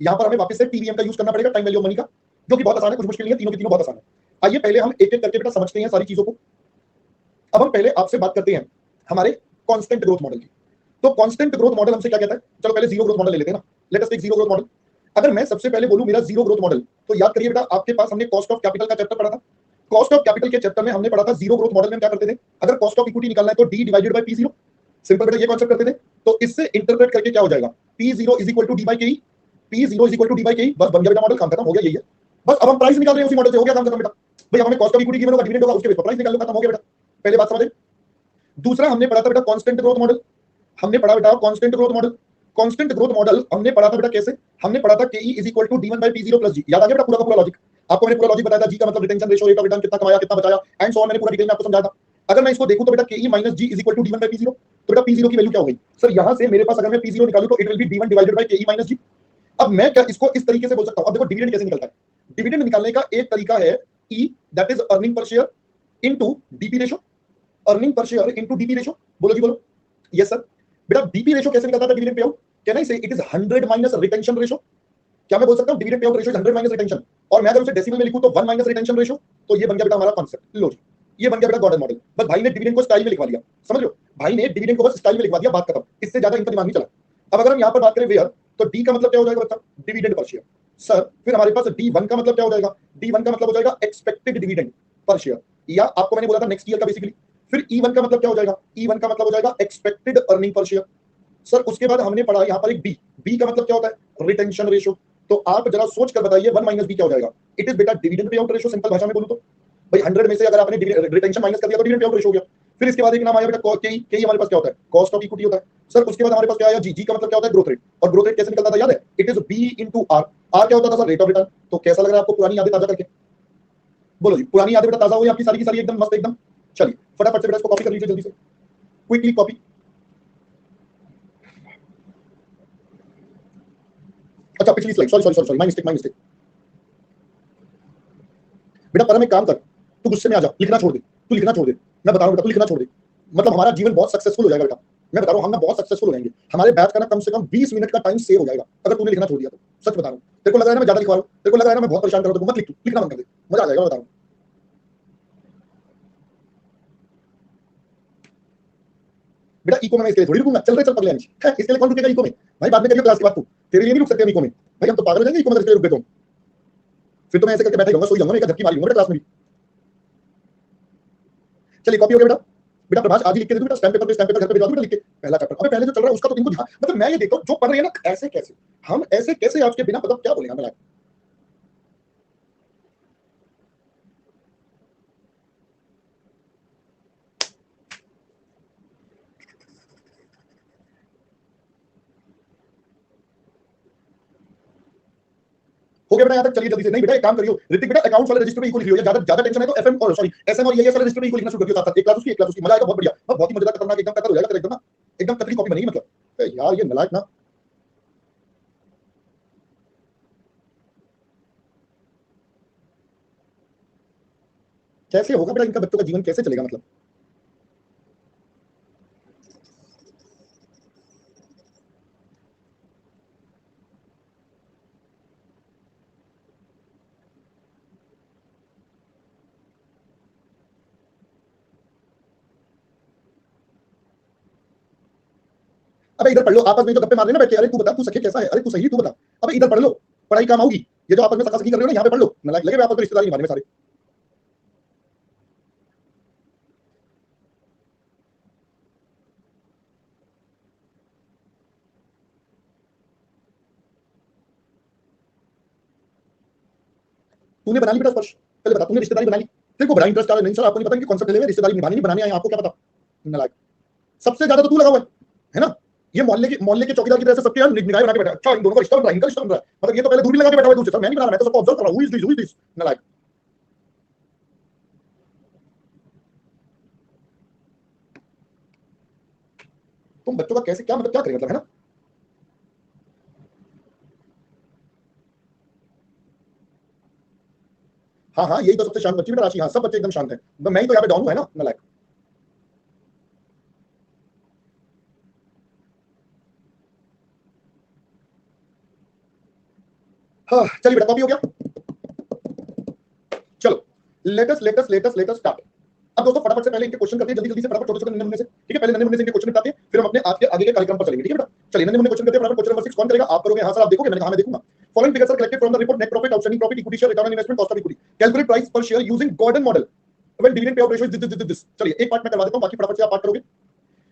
यहां पर हमें वापस से टीवीएम का यूज करना पड़ेगा, टाइम वैल्यू ऑफ मनी का, जो कि बहुत आसान है, कुछ मुश्किल नहीं है, तीनों की तीनों बहुत आसान है। आइए पहले हम एक एक करके बेटा समझते हैं सारी चीजों को। अब हम पहले आपसे बात करते हैं हमारे कांस्टेंट ग्रोथ मॉडल की। तो कांस्टेंट ग्रोथ मॉडल हमसे क्या कहता है, चलो पहले जीरो ग्रोथ मॉडल ले लेते हैं ना। Let us take zero growth model. अगर मैं सबसे पहले बोलूं मेरा जीरो ग्रोथ मॉडल, तो याद करिए बेटा आपके पास हमने कॉस्ट ऑफ कैपिटल का चैप्टर पढ़ा था। कॉस्ट ऑफ कैपिटल के चैप्टर में हमने पढ़ा था जीरो ग्रोथ मॉडल में क्या करते थे, अगर कॉस्ट ऑफ इक्विटी निकालना है तो D divided by P zero. Simple बेटा ये कॉन्सेप्ट करते थे। तो इससे इंटरप्रेट करके क्या हो जाएगा, P zero is equal to D by K, P zero is equal to D by K, बस बन गया बेटा मॉडल, काम खत्म हो गया, यही है बस। अब हम प्राइस निकाल रहे हैं उसी मॉडल से, हो गया काम खत्म बेटा। भैया हमें कॉस्ट ऑफ इक्विटी गिवन होगा, डिविडेंड होगा, उसके बेस पर प्राइस निकाल लो, खत्म हो गया बेटा। पहले बात समझे। दूसरा हमने पढ़ा था बेटा कांस्टेंट ग्रोथ मॉडल, हमने पढ़ा बेटा constant growth model. Constant growth model हमने पढ़ा था बेटा कैसे, हमने पढ़ा था K is equal to D one by P zero plus G. याद आ गया बेटा पूरा का पूरा लॉजिक, आपको मैंने पूरा लॉजिक बताया था। जी का मतलब retention ratio, rate of return, कितना कमाया कितना बचाया एंड सो ऑन, मैंने पूरा डिटेल में आपको समझाया था। अगर मैं इसको देखूं तो बेटा K minus G is equal to D one by P zero, तो बेटा पी जीरो की वैल्यू क्या हो गई सर, यहां से मेरे पास अगर मैं पी जीरो निकालूं तो it will B D one divided by के माइनस जी। अब मैं क्या इसको इस तरीके से बोल सकता हूं, अब देखो डिविडेंड कैसे निकलता है। डिविडेंड निकालने का एक तरीका है E, that is earning per share into DP ratio, earning per share into DP ratio. बोलो जी बोलो। Yes sir. बेटा डीपी रेशियो कैसे निकलता था डिविडेंड पे out, can I say it is 100 minus retention ratio. क्या मैं बोल सकता हूं dividend pay out ratio 100 minus retention, और मैं अगर उसे डेसिमल में लिखूं तो 1 माइनस रिटेंशन रेशियो। तो ये बन गया बेटा हमारा कॉन्सेप्ट, लो जी ये बन गया बेटा गॉर्डन मॉडल। बस भाई ने डिविडेंड को स्टाइल में लिखवा दिया, समझ लो, भाई ने डिविडेंड को बस स्टाइल में लिखवा दिया, बात खत्म, इससे ज्यादा इनका दिमाग नहीं चला। अब अगर हम यहां पर बात करें वेयर, तो डी का मतलब क्या हो जाएगा बच्चा, डिविडेंड पर शेयर। सर फिर हमारे पास डी1 का मतलब क्या हो जाएगा, डी1 का मतलब हो जाएगा एक्सपेक्टेड डिविडेंड पर शेयर, या आपको मैंने बोला था नेक्स्ट ईयर का बेसिकली। फिर ई1 का मतलब क्या हो जाएगा, ई1 का मतलब हो जाएगा expected earning per share. Sir उसके बाद हमने पढ़ा यहाँ पर एक बी का मतलब क्या होता है, रिटेंशन रेशियो। तो आप जरा सोच कर बताइए 1 माइनस बी क्या हो जाएगा। इट इज बेटा dividend pay out ratio, simple भाषा में बोलूं तो भाई 100 में से अगर आपने रिटेंशन माइनस कर दिया तो डिविडेंड पे आउट रेशियो हो गया। फिर इसके बाद एक नाम आया बेटा के हमारे पास क्या होता है, कॉस्ट ऑफ इक्विटी होता है। सर उसके बाद हमारे पास क्या आया, जी का मतलब क्या होता है, ग्रोथ रेट। और ग्रोथ रेट कैसे निकलता था याद है, it is B into R. R क्या होता था सर, रेट ऑफ रिटर्न। तो कैसा लग रहा है आपको पुरानी यादें ताजा करके, बोलो जी, पुरानी यादें बेटा ताजा हो आपकी सारी की सारी एकदम मस्त एकदम। चलिए फटाफट से बेटा इसको कॉपी कर लीजिए जल्दी से, क्विकली कॉपी। अच्छा पिछली स्लाइड, सॉरी माय मिस्टेक। बेटा परम एक काम कर, तू गुस्से में आ जा, लिखना छोड़ दे, तू लिखना छोड़ दे। मैं बता रहा हूँ बेटा, तू लिखना छोड़ दे। मतलब हमारा जीवन बहुत सक्सेसफुल हो जाएगा बेटा। मैं बता रहा हूँ, हम ना बहुत सक्सेसफुल हो जाएंगे। हमारे बैच का ना कम से कम 20 मिनट का टाइम सेव हो जाएगा अगर तूने लिखना छोड़ दिया तो। सच बता रहा हूँ, तेरे को लग रहा है ना मैं ज्यादा लिखवा रहा हूँ, तेरे को लग रहा है ना मैं बहुत परेशान कर रहा हूँ, मत लिख, तू लिखना बंद कर दे, मजा आ जाएगा, बता रहा हूँ। बेटा इको में मैं इसके लिए थोड़ी रुकूंगा, चल रहे चल पगले इसके लिए कौन रुकेगा इको में भाई, बाद में करिए क्लास के बाद, तू तेरे लिए नहीं रुक सकते हम इको में भाई, हम तो पागल हो जाएंगे इको में रुक गए तो। फिर तो मैं ऐसे करके बैठा रहूंगा, सोई जाऊंगा, मैं धक्की मारी हूँ क्लास में भी। चलिए कॉपी हो गया बेटा। बेटा प्रभाष आज ही लिख के दे दूं बेटा, स्टैम्प पेपर पे, स्टैम्प पेपर घर पे भिजवा दूं बेटा लिख के, पहला चैप्टर। अबे पहले जो चल रहा है उसका तो इनको ध्यान, मतलब मैं ये देखता हूं जो पढ़ रही है ना, ऐसे कैसे हम ऐसे कैसे आपके बिना मतलब क्या बोलेंगे मैं। हो गया बेटा यहाँ तक, चलिए जल्दी से। नहीं बेटा एक काम करियो ऋतिक, बेटा अकाउंट्स वाले रजिस्टर पे इको लिख लियो, ज्यादा ज्यादा टेंशन है तो एफएम और सॉरी एसएम और ईएस वाले रजिस्टर पे इको लिखना शुरू कर दियो, साथ-साथ एक क्लास उसकी एक क्लास उसकी, मजा आएगा बहुत बढ़िया, बहुत ही मजेदार खतरनाक एकदम कतर हो जाएगा तेरा एकदम ना, एकदम कतरी कॉपी बनेगी मतलब। यार ये नलायक ना, कैसे होगा बेटा इनका बच्चों का जीवन कैसे चलेगा मतलब। अबे इधर पढ़ लो, आपस में तो गप्पे मार रहे ना बैठ के, अरे तू बता तू सखे कैसा है, अरे तू सही तू बता। अबे इधर पढ़ लो, पढ़ाई काम आऊगी। ये जो आपस में सका सकी कर रहे हो ना, यहाँ पे पढ़ लो, नलायक लगे आपस में रिश्तेदारी निभाने में सारे। तूने बना ली बेटा स्पर्श, पहले बता तूने रिश्तेदारी बना ली, तेरे को बड़ा इंटरेस्ट आ रहा है। नहीं सर आपको नहीं पता कि कॉन्सेप्ट ले रिश्तेदारी निभानी नहीं बनानी है, आपको क्या पता, नलायक। सबसे ज्यादा तो तू लगा हुआ है ना। ये मोहल्ले के चौकीदार की तरह से सबके यहाँ निगाह बना के बैठा है, अच्छा इन दोनों का रिश्ता बन रहा है, इनका रिश्ता बन रहा है, मतलब ये तो पहले दूरी लगा के बैठा हुआ है दूर से, सर मैं नहीं बना रहा, मैं तो सबको ऑब्जर्व कर रहा हूं, हु इज दिस नलायक। तुम बच्चों का कैसे क्या मतलब क्या करें मतलब, है ना। हाँ हाँ यही तो सबसे शांत बच्ची बेटा राशि, हाँ सब बच्चे एकदम शांत है, मैं ही तो यहाँ पे डाउन हूँ, है ना नलायक। हाँ चलिए बेटा कॉपी हो गया, चलो लेटेस्ट स्टार्ट। अब दोस्तों फटाफट से पहले इनके क्वेश्चन करते हैं, जल्दी जल्दी से फटाफट छोटे छोटे नन्हे मुन्ने से, ठीक है, पहले नन्हे मुन्ने से इनके क्वेश्चन निपटाते हैं, फिर हम अपने आज के आगे के कार्यक्रम पर चलेंगे, ठीक है बेटा। चलिए नन्हे मुन्ने क्वेश्चन करते हैं फटाफट। क्वेश्चन नंबर 6 कौन करेगा, आप करोगे, हाँ सर आप देखोगे, मैंने कहा मैं देखूंगा। Following figures are collected from the report net profit, outstanding profit, equity share, return on investment, cost of equity, calculate price per share using Gordon model, when dividend पे आउट रेशियो इज दिस। चलिए एक part मैं करवा देता हूं, बाकी फटाफट से आप पार्ट करोगे।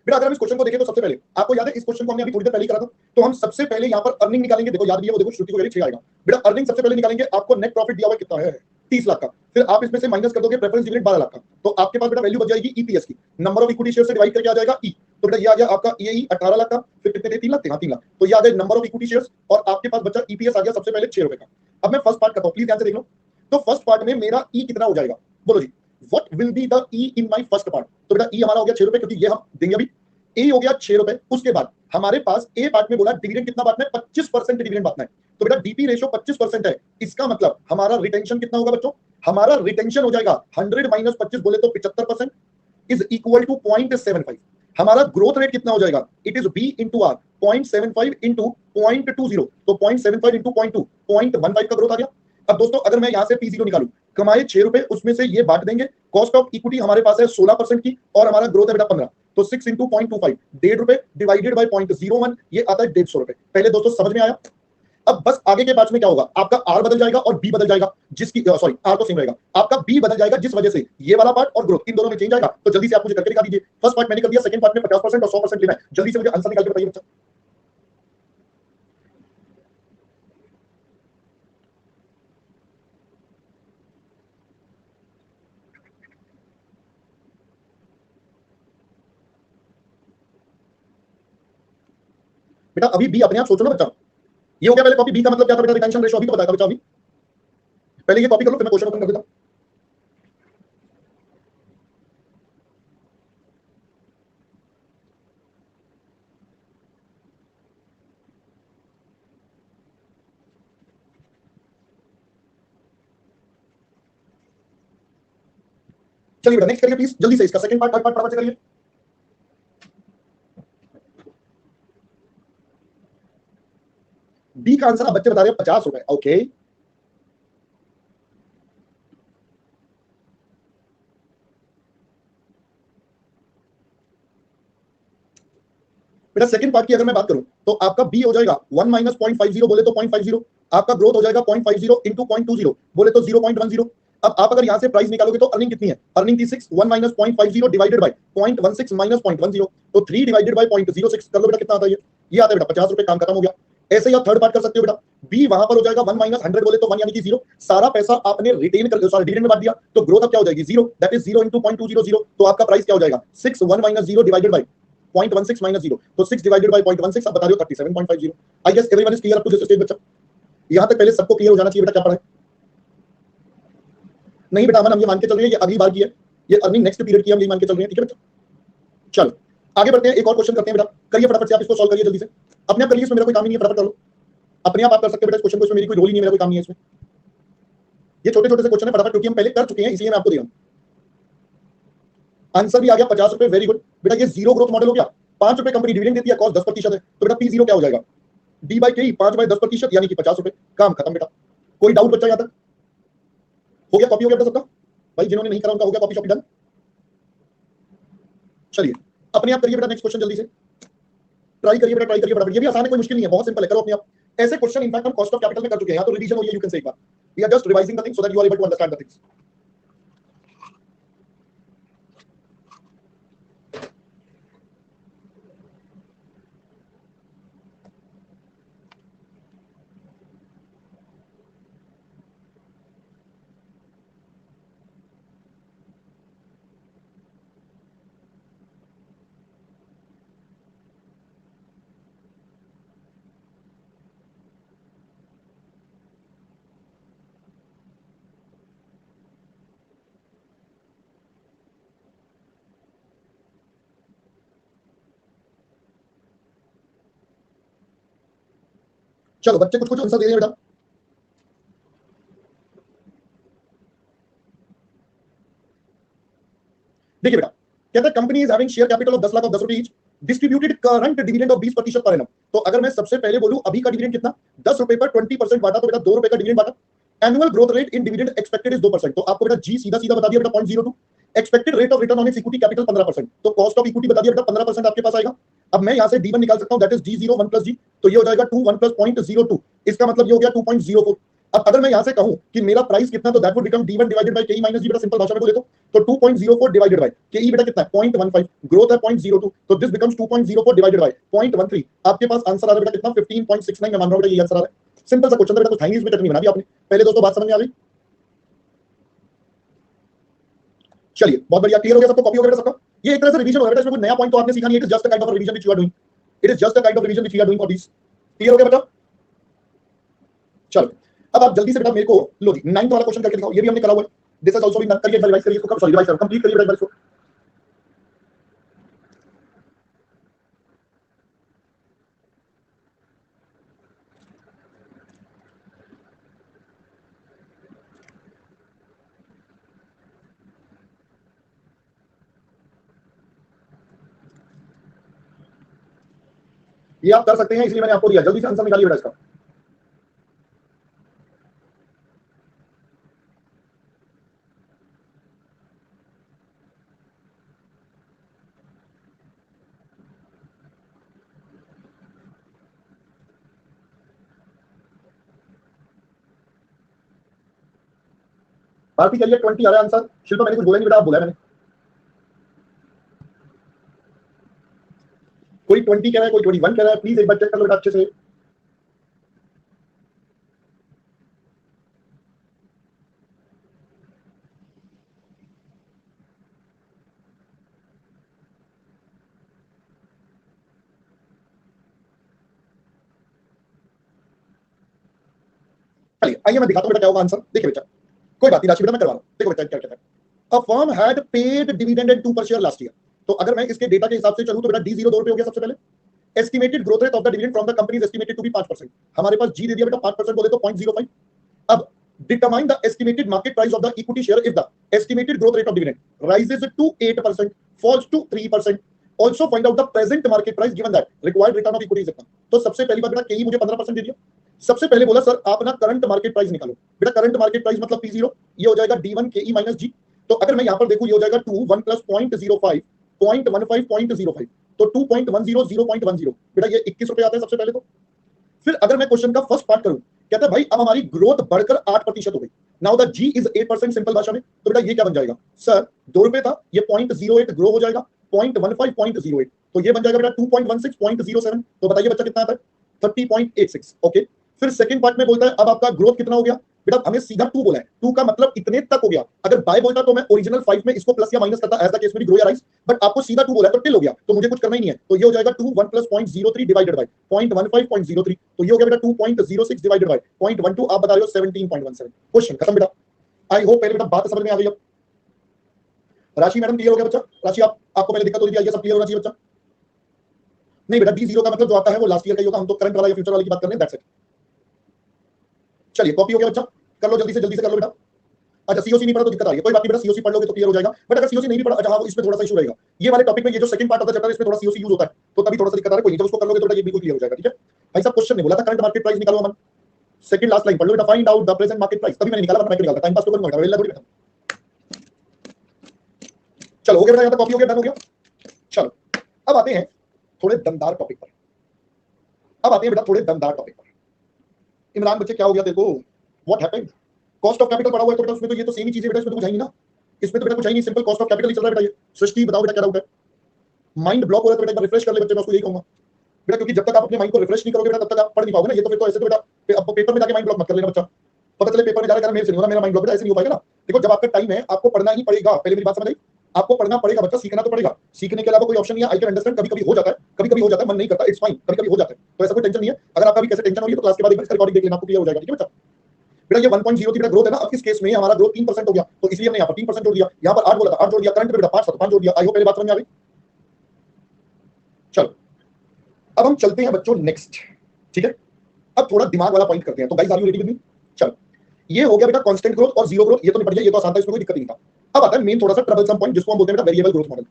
बेटा अगर हम इस क्वेश्चन को देखें तो सबसे पहले आपको याद है इस क्वेश्चन को हमने अभी थोड़ी देर पहले ही करा था, तो हम सबसे पहले यहाँ पर अर्निंग निकालेंगे, देखो याद भी है वो, देखो श्रुति को 6 आएगा बेटा, अर्निंग सबसे पहले निकालेंगे। आपको नेट प्रॉफिट दिया हुआ कितना है, 30 लाख का, फिर आप इसमें से माइनस कर दोगे प्रेफरेंस डिविडेंड 12 लाख का, तो आपके पास बेटा वैल्यू बच जाएगी ईपीएस की, नंबर ऑफ इक्विटी शेयर से डिवाइड करके आ जाएगा ई, तो बेटा ये आ गया आपका ईई 18 लाख का, फिर कितने थे 3 लाख थे, हाँ 3 लाख, तो ये आ गया नंबर ऑफ इक्विटी शेयर्स, और आपके पास बचा ईपीएस आ गया सबसे पहले 6 रुपए का। अब मैं फर्स्ट पार्ट करता हूं, प्लीज ध्यान से देख लो। तो फर्स्ट पार्ट में मेरा ई कितना हो जाएगा, बोलो जी, what will be the E in my first part. तो बेटा ई हमारा हो गया 6 रुपए, क्योंकि ये हम देंगे अभी, ए हो गया 6 रुपए। उसके बाद हमारे पास ए पार्ट में बोला डिविडेंड कितना बांटना है, 25% डिविडेंड बांटना है, तो बेटा डीपी रेशियो 25% है, इसका मतलब हमारा रिटेंशन कितना होगा बच्चों, हमारा रिटेंशन हो जाएगा 100 माइनस 25 बोले तो 75% इज इक्वल टू 0.75। हमारा ग्रोथ रेट कितना हो जाएगा, it is B into R, 0.75 into 0.20, तो 0.75 इंटू 0.2, 0.15 का ग्रोथ आ गया। अब दोस्तों अगर मैं यहां से P0 निकालू, कमाए 6 रुपए, उसमें से ये बांट देंगे, कॉस्ट ऑफ इक्विटी हमारे पास है 16% की, और हमारा ग्रोथ है बेटा 15, तो 6 इंटू 0.25, 1.5 रुपए डिवाइडेड बाय 0.01, ये आता है 150 रुपए। पहले दोस्तों समझ में आया। अब बस आगे के बैच में क्या होगा, आपका आर बदल जाएगा और बी बदल जाएगा, जिसकी सॉरी आर तो सेम रहेगा, आपका बी बदल जाएगा, जिस वजह से ये वाला पार्ट और ग्रोथ इन दोनों में चेंज आएगा। तो जल्दी से आप मुझे करके दिखा दीजिए, फर्स्ट पार्ट मैंने कर दिया, सेकंड पार्ट में 50% और 100% लेना है, जल्दी से मुझे आंसर निकाल के बताइए बच्चा। बेटा अभी बी अपने आप सोचो ना बच्चा, ये हो गया पहले कॉपी। बी का मतलब क्या था बेटा, रिटेंशन रेशो, अभी तो बताया था बच्चा। अभी पहले ये कॉपी कर लो, फिर मैं क्वेश्चन ओपन कर देता हूं। चलिए बेटा नेक्स्ट करिए प्लीज, जल्दी से इसका सेकंड पार्ट, थर्ड पार्ट फटाफट से करिए। बी का आंसर आप बच्चे बता रहे हो 50 रुपए, ओके। बेटा सेकंड पार्ट की अगर मैं बात करूं तो आपका बी हो जाएगा 1 माइनस 0.50 बोले तो 0.50, आपका ग्रोथ हो जाएगा 0.50 इंटू 0.20 बोले तो 0.10। अब आप अगर यहां से प्राइस निकालोगे तो अर्निंग कितनी है, अर्निंग थी 6, 1 माइनस 0.50 डिवाइडेड बाय 0.16 माइनस 0.10, तो 3 डिवाइडेड बाय 0.06 कर लो बेटा, कितना आता है ये आता है बेटा 50 रुपए, काम खत्म हो गया। ऐसे ही आप थर्ड पार्ट कर सकते हो बेटा, बी वहां पर हो जाएगा 1 माइनस 100 बोले तो 1 यानी कि 0, सारा पैसा आपने रिटेन कर, सॉरी डिविडेंड में बांट दिया, तो ग्रोथ अब क्या हो जाएगी 0, दैट इज 0 इंटू 0.200, तो आपका प्राइस क्या हो जाएगा 6, 1 माइनस 0 डिवाइडेड बाय 0.16 minus 0, तो 6 divided by 0.16 आप बता रहे हो 37.50। I guess everyone is clear up to this stage बच्चा, यहां तक पहले सबको क्लियर हो जाना चाहिए बेटा, क्या पढ़ा है। नहीं बेटा अमन, हम ये मान के चल रहे हैं ये अगली बार की है, ये अर्निंग नेक्स्ट पीरियड की हम ये मान के चल रहे हैं, ठीक है बेटा। चलो आगे बढ़ते हैं, एक और क्वेश्चन करते हैं बेटा, करिए फटाफट से आप इसको सॉल्व करिए जल्दी से, अपने आप करिए, इसमें मेरा कोई काम ही नहीं है, फटाफट कर लो, अपने आप कर सकते हैं बेटा इस क्वेश्चन को, इसमें मेरी कोई रोल ही नहीं है, मेरा कोई काम नहीं है इसमें, ये छोटे छोटे से क्वेश्चन है, फटाफट क्योंकि हम पहले कर चुके हैं इसलिए मैं आपको दे रहा हूं। आंसर भी आ गया 50 रुपए, वेरी गुड बेटा, ये जीरो ग्रोथ मॉडल हो गया, 5 रुपए कंपनी डिविडेंड देती है, कॉस्ट 10% है, तो बेटा पी जीरो क्या हो जाएगा, डी बाई के 5/10% यानी कि 50 रुपए, काम खत्म बेटा। कोई डाउट बच्चा यहां तक, हो गया कॉपी हो गया बेटा सबका, भाई जिन्होंने नहीं करा उनका हो गया कॉपी शॉपी डन। चलिए अपने आप करिए बेटा नेक्स्ट क्वेश्चन जल्दी से, ट्राई करिए बेटा, ट्राई करिए फटाफट, ये भी आसान है, कोई मुश्किल नहीं है, बहुत सिंपल है, करो अपने आप। ऐसे क्वेश्चन इनफैक्ट हम कॉस्ट ऑफ कैपिटल में कर चुके हैं, यहां तो रिवीजन हो रही है, यू कैन से एक बार, we are just revising the things so that you are able to understand the things. चलो बच्चे कुछ कुछ आंसर दे रहे हैं बेटा, देखिए बेटा कहता है company is having share capital of 10 lakh of 10 रुपए each, distributed current dividend of 20% per annum. तो अगर मैं सबसे पहले बोलूं अभी का डिविडेंड कितना, 10 रुपए पर 20% बांटा, तो बेटा 2 रुपए का डिविडेंड बांटा। Annual growth rate in dividend expected is 2%, तो आपको बेटा जी सीधा सीधा बता दिया बेटा 0.02। Expected rate of return on it's equity capital 15%, तो कॉस्ट ऑफ इक्विटी बता दिया बेटा 15% आपके पास आएगा। अब मैं यहां से D1 निकाल सकता हूं, that is G0 1 plus G, तो ये हो जाएगा 2 1 प्लस 0.02, इसका मतलब ये हो गया 2.04। अब अगर मैं यहां से कहूं कि मेरा प्राइस कितना, तो that would become D1 divided by KE minus G, बेटा सिंपल भाषा में बोले तो 2.04 डिवाइडेड बाय KE बेटा कितना है 0.15, ग्रोथ है 0.02, तो दिस बिकम्स 2.04 डिवाइडेड बाय 0.13, आपके पास आंसर आ रहा है बेटा कितना 15.69, मैं मान रहा हूं बेटा ये आंसर आ रहा है। सिंपल सा क्वेश्चन है बेटा, कुछ था नहीं इसमें, चटनी बना दी आपने। पहले दोस्तों बात समझ में आ गई, चलिए बहुत बढ़िया, क्लियर हो गया सबको, कॉपी हो गया सबका, ये एक तरह से रिवीजन हो गया बेटा, इसमें कोई नया पॉइंट तो आपने सीखा नहीं, it is just the kind of revision which you are doing, it is just the kind of revision which you are doing for this. Clear हो गया बेटा, चलो अब आप जल्दी से बेटा मेरे को लो जी 9th वाला क्वेश्चन करके दिखाओ, ये भी हमने करा हुआ है, दिस इज आल्सो बीन करिए, रिवाइज करिए इसको, सॉरी रिवाइज करो, कंप्लीट करिए बेटा इसको। ये आप कर सकते हैं, इसलिए मैंने आपको दिया, जल्दी से आंसर निकालिए बेटा इसका। भारती करिए 20 आ रहा है आंसर, शिल्पा मैंने कुछ बोला नहीं बेटा, आप बोला मैंने, कोई 20 कह रहा है, कोई 21 कह रहा है, प्लीज एक बार चेक कर लो बेटा अच्छे से। चलिए आइए मैं दिखाता हूं बेटा क्या होगा आंसर। देखिए बेटा, कोई बात नहीं राशि बेटा मैं करवा रहा हूं। देखो बेटा क्या कहता है, a firm had paid dividend at 2 per share last year. तो अगर मैं इसके डेटा के हिसाब से चलूं तो बेटा D0 2 रुपए हो गया सबसे पहले। Estimated growth rate of the dividend from the company is estimated to be 5%। हमारे पास जी दे दिया बेटा 5% बोले तो 0.05। अब determine the estimated market price of the equity share if the estimated growth rate of dividend rises to 8%, falls to 3%. Also find out the present market price given that required return of equity is इतना। तो सबसे पहली बात बेटा के ही मुझे 15% दे दिया। सबसे पहले बोला सर आप ना करंट मार्केट प्राइस निकालो। बेटा करंट मार्केट प्राइस मतलब P0, ये हो जाएगा D1 KE माइनस G। तो अगर मैं यहाँ पर देखूं ये हो जाएगा 2 1 प्लस 0.05 0.15 0.05, तो 2.10 0.10 बेटा ये 21 रुपए आता है सबसे पहले। तो फिर अगर मैं क्वेश्चन का फर्स्ट पार्ट करूं, कहता है भाई अब हमारी ग्रोथ बढ़कर 8% हो गई। Now the G is 8% simple भाषा में। तो बेटा ये क्या बन जाएगा सर, 2 रुपए था, ये 0.08 ग्रो हो जाएगा 0.15 0.08, तो ये बन जाएगा बेटा 2.16 0.07। तो बताइए बच्चा कितना आता है 30.86। ओके, फिर सेकंड पार्ट में बोलता है अब आपका ग्रोथ कितना हो गया। बेटा हमें सीधा 2 बोला है, 2 का मतलब इतने तक हो गया। अगर बाय बोलता तो मैं ओरिजिनल 5 में इसको प्लस या माइनस करता एज द केस में ग्रो या राइज, बट आपको सीधा 2 बोला है तो टिल हो गया, तो मुझे कुछ करना ही नहीं है। तो ये हो जाएगा 2 1 प्लस 0.03 डिवाइडेड बाय 0.15 0.03, तो ये हो गया बेटा 2.06 डिवाइडेड बाय 0.12। आप बता रहे हो 17.17। क्वेश्चन खत्म बेटा। आई होप पहले बेटा बात समझ में आ गई। अब राशि मैडम क्लियर हो गया बच्चा? राशि आपको पहले दिक्कत हो रही थी, ये सब क्लियर होना चाहिए बच्चा। नहीं बेटा D0 का मतलब जो आता है वो लास्ट ईयर का ही होगा, हम तो करंट वाला या फ्यूचर वाले की बात कर रहे हैं, दैट्स इट। चलिए कॉपी हो गया बच्चा, कर लो जल्दी से कर लो बेटा। अच्छा सीओसी नहीं पढ़ा तो दिक्कत आ रही है, कोई बात नहीं बेटा, सीओसी पढ़ लोगे तो क्लियर हो जाएगा। बट अगर सीओसी नहीं भी पढ़ा, अच्छा इसमें थोड़ा सा इशू रहेगा। ये वाले टॉपिक में ये जो सेकंड पार्ट होता है चैप्टर, इसमें थोड़ा सीओसी यूज होता है, तो तभी थोड़ा सा दिक्कत आ रहा है। कोई नहीं, जब उसको कर लोगे तो बेटा ये बिल्कुल क्लियर हो जाएगा। ठीक है भाई साहब, क्वेश्चन ने बोला था करंट मार्केट प्राइस निकालो अमन, सेकंड लास्ट लाइन पढ़ लो बेटा, find out the present market price. तभी मैंने निकाला, वरना मैं क्यों निकालता, टाइम पास तो करूंगा बेटा, वेला थोड़ी बेटा। चलो हो गया बेटा, यहां तक कॉपी हो गया, डन हो गया। चलो अब आते हैं थोड़े दमदार टॉपिक पर। अब आते हैं बेटा थोड़े दमदार टॉपिक पर। इमरान बच्चे क्या हो गया देखो, what happened? Cost of capital पढ़ा हुआ है तो बेटा उसमें तो ये तो सेम ही चीजें बेटा, इसमें तो कुछ है ही ना, इसमें तो बेटा कुछ है ही नहीं, सिंपल कॉस्ट ऑफ कैपिटल ही चल रहा है बेटा। ये सृष्टि बताओ बेटा क्या डाउट है? माइंड ब्लॉक हो रहा है तो बेटा रिफ्रेश कर ले बच्चे, मैं उसको यही कहूंगा बेटा, क्योंकि जब तक आप अपने माइंड को रिफ्रेश नहीं करोगे बेटा तब तक आप पढ़ नहीं पाओगे ना। ये तो फिर तो ऐसे तो बेटा अब पेपर में जाके माइंड ब्लॉक मत कर लेना बच्चा, पता चले पेपर में जाकर मेरे से नहीं होगा, मेरा माइंड ब्लॉक बेटा ऐसे नहीं हो पाएगा ना। देखो जब आपका टाइम है आपको पढ़ना ही पड़ेगा, पहले मेरी बात समझ आई, आपको पढ़ना पड़ेगा बच्चा, सीखना तो पड़ेगा, सीखने के अलावा कोई ऑप्शन नहीं है। आई कैन अंडरस्टैंड, कभी कभी हो जाता है, कभी कभी हो जाता है, मन नहीं करता, इट्स फाइन, कभी कभी हो जाता है, तो ऐसा कोई टेंशन नहीं है। अगर आपका भी कैसे टेंशन हो रही है तो क्लास के बाद एक बार रिकॉर्डिंग देख लेना, आपको क्लियर हो जाएगा। ठीक है बच्चा, बेटा ये 1.0 की बेटा ग्रोथ है ना, अब इस केस में हमारा ग्रोथ 3% हो गया, तो इसलिए हमने यहाँ पर 3% जोड़ दिया, यहाँ पर 8 बोला था 8 जोड़ दिया, करंट पे बेटा 5 था तो 5 जोड़ दिया। आई होप पहले बात समझ में आ गई। चलो अब हम चलते हैं बच्चों नेक्स्ट। ठीक है, अब थोड़ा दिमाग वाला पॉइंट करते हैं। तो guys are you ready with me? चलो ये हो गया बेटा कांस्टेंट ग्रोथ और जीरो ग्रोथ, ये तो निपट गया, ये तो आसान था, इसमें कोई दिक्कत नहीं था। अब आता है मेन थोड़ा सा ट्रबलसम पॉइंट, जिसको हम बोलते हैं बेटा वेरिएबल ग्रोथ मॉडल।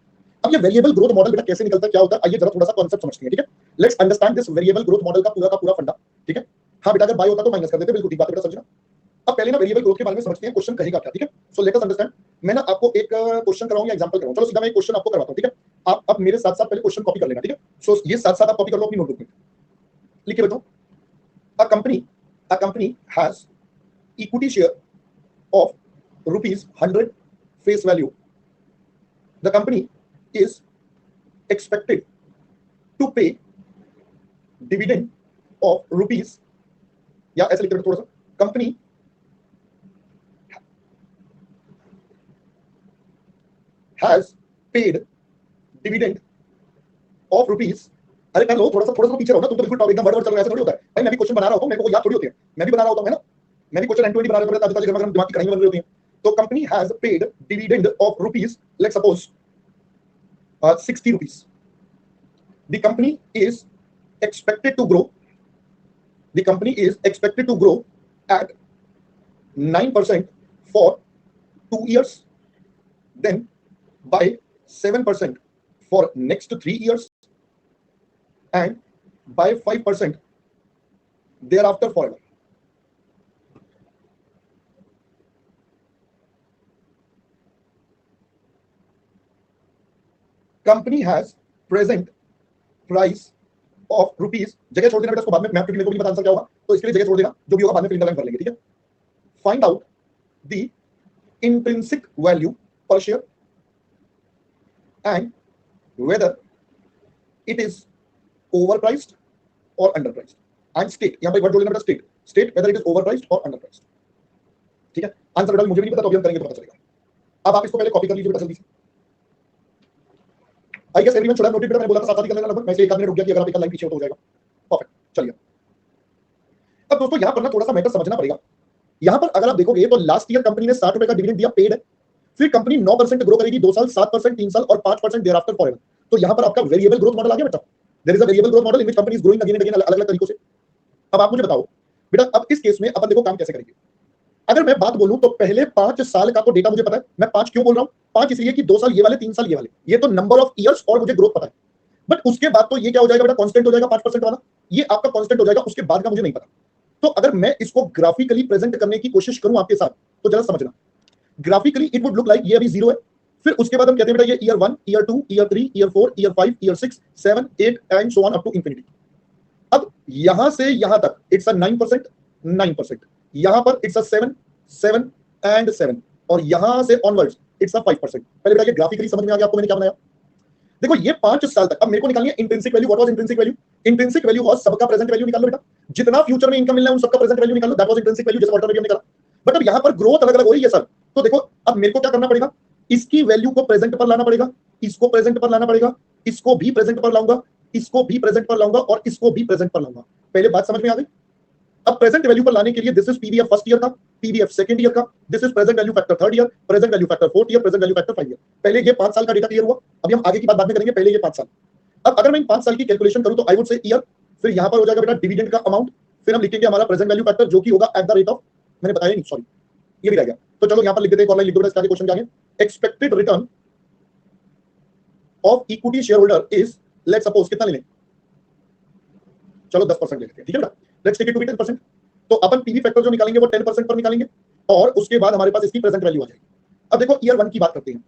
अब ये वेरिएबल ग्रोथ मॉडल बेटा कैसे निकलता है, क्या होता है, आइए जरा थोड़ा सा कांसेप्ट समझते हैं। ठीक है, let's understand this variable growth model का पूरा फंडा। ठीक है, हाँ बेटा अगर बाय होता तो माइनस कर देते, बिल्कुल ठीक बात है बेटा, समझना। अब पहले ना वेरिएबल ग्रोथ के बारे में समझते हैं, क्वेश्चन कहेगा क्या। ठीक है, सो लेट अस अंडरस्टैंड। मैं ना आपको एक क्वेश्चन कराऊं या एग्जांपल कराऊं, चलो सीधा मैं एक क्वेश्चन आपको करवाता हूं। ठीक है, आप अब मेरे साथ साथ पहले क्वेश्चन कॉपी कर लेना। ठीक है, सो ये साथ साथ आप कॉपी कर लो अपनी नोटबुक में, लिखिए बताओ। A company has equity share of rupees 100 face value. The company is expected to pay dividend of rupees, या ऐसे लिख देते थोड़ा सा, company has paid dividend of rupees। अरे कर लो थोड़ा सा पीछे रहो ना, तुम तो बिल्कुल टॉप एकदम वर्ड चल रहा है, ऐसा थोड़ी होता है भाई। मैं भी क्वेश्चन बना रहा होता हूं, मेरे को याद थोड़ी होती है, मैं भी बना रहा होता हूं, है ना, मैं भी क्वेश्चन एंड टू एंड बना रहा होता हूं, ताकि दिमाग की कढ़ाई बन रही होती है। तो company has paid dividend of rupees, let's suppose 60 rupees. The company is expected to grow. The company is expected to grow at 9% for 2 years, then by 7% for next 3 years, and by 5% thereafter forever. Company has present price of rupees, जगह छोड़ देना बेटा इसको बाद में map, क्योंकि मेरे को भी पता आंसर क्या होगा, तो इसके लिए जगह छोड़ देना, जो भी होगा बाद में फिल इन द ब्लैंक कर लेंगे। ठीक है, find out the intrinsic value per share and whether it is overpriced और अंडरप्राइस्ड, एंड स्टेट, यहां पे वर्ड जोड़ लेना बेटा, state whether it is overpriced और अंडरप्राइस्ड। ठीक है, आंसर बेटा मुझे भी नहीं पता, तो अभी हम करेंगे तो पता चलेगा। अब आप इसको पहले कॉपी कर लीजिए बेटा जल्दी से। I guess everyone should have noted बेटा, मैंने बोला था साथ साथ ही कर लेना लगभग, मैं इसलिए एक आध मिनट रुक गया कि अगर आप एक लाइन पीछे हो तो हो जाएगा। परफेक्ट, चलिए अब दोस्तों यहां पर ना थोड़ा सा मैटर समझना पड़ेगा। यहां पर अगर आप देखोगे तो लास्ट ईयर कंपनी ने 60 रुपए का डिविडेंड दिया, पेड है। फिर कंपनी 9% ग्रो करेगी 2 साल, 7%, 3 साल और 5% देयर आफ्टर फॉरएवर। तो यहां पर आपका वेरिएबल ग्रोथ मॉडल आ गया बेटा। There is a variable growth model in which company is growing again and again अलग-अलग तरीकों से। अब आप मुझे बताओ बेटा, अब इस केस में अपन देखो काम कैसे करेंगे। अगर मैं बात बोलूं तो पहले 5 साल का तो डेटा मुझे पता है। मैं 5 क्यों बोल रहा हूं? 5 इसलिए कि 2 साल ये वाले, 3 साल ये वाले। ये तो नंबर ऑफ ईयर्स और मुझे ग्रोथ पता है। बट उसके बाद तो ये क्या हो जाएगा बेटा, कांस्टेंट हो जाएगा 5% वाला। ये आपका कांस्टेंट हो जाएगा, उसके बाद का मुझे नहीं पता। तो अगर मैं इसको ग्राफिकली प्रेजेंट करने की कोशिश करूं आपके साथ, तो जरा समझना। Graphically it would look like ये अभी 0 है। फिर उसके बाद हम कहते हैं बेटा ये year 1, year 2, year 3, year 4, year 5, year 6, 7, 8 and so on up to infinity. अब यहां से यहां तक इट्स अ 9%, 9%। यहां पर इट्स अ 7, 7 एंड 7 और यहां से ऑनवर्ड्स इट्स अ 5%। पहले बेटा ये ग्राफिकली समझ में आ गया आपको मैंने क्या बनाया? देखो ये 5 साल तक। अब मेरे को निकालनी है intrinsic value. What was intrinsic value? Intrinsic value was सबका प्रेजेंट वैल्यू निकाल लो बेटा। जितना फ्यूचर में इनकम मिलना है उन सबका प्रेजेंट वैल्यू निकाल लो। दैट वाज इंट्रिंसिक वैल्यू, जैसे ऑल्टरनेटिव निकाला। बट अब यहां पर ग्रोथ अलग-अलग हो रही है सर। तो देखो अब मेरे को क्या करना पड़ेगा, इसकी वैल्यू को प्रेजेंट पर लाना पड़ेगा, इसको प्रेजेंट पर लाना पड़ेगा, इसको भी प्रेजेंट पर लाऊंगा, इसको भी प्रेजेंट पर लाऊंगा और इसको भी प्रेजेंट पर लाऊंगा। पहले बात समझ में आ गई? अब प्रेजेंट वैल्यू पर लाने के लिए this is PVF first year का, पीवीएफ सेकंड ईयर का, this is present value factor third year, present value factor fourth year, present value factor 5 year. पहले ये 5 साल का डेटा क्लियर हुआ। अभी हम आगे की बात बाद में करेंगे, पहले ये 5 साल। अब अगर मैं इन 5 साल की कैलकुलेशन करूं तो आई वुड से ईयर, फिर यहां पर हो जाएगा बेटा डिविडेंड का अमाउंट, फिर हम लिखेंगे हमारा प्रेजेंट वैल्यू फैक्टर जो कि होगा एट द रेट ऑफ, मैंने बताया नहीं सॉरी, ये भी रह गया। तो चलो यहां पर लिख देते हैं, एक और लाइन लिख दो बेटा, इसका क्वेश्चन क्या है? Expected return of equity share holder is, let's suppose कितना ले लें, चलो 10% ले लेते हैं, ठीक है बेटा। Let's take it to be 10%। तो अपन पीवी फैक्टर जो निकालेंगे वो 10% पर निकालेंगे और उसके बाद हमारे पास इसकी प्रेजेंट वैल्यू आ जाएगी। अब देखो ईयर 1 की बात करते हैं।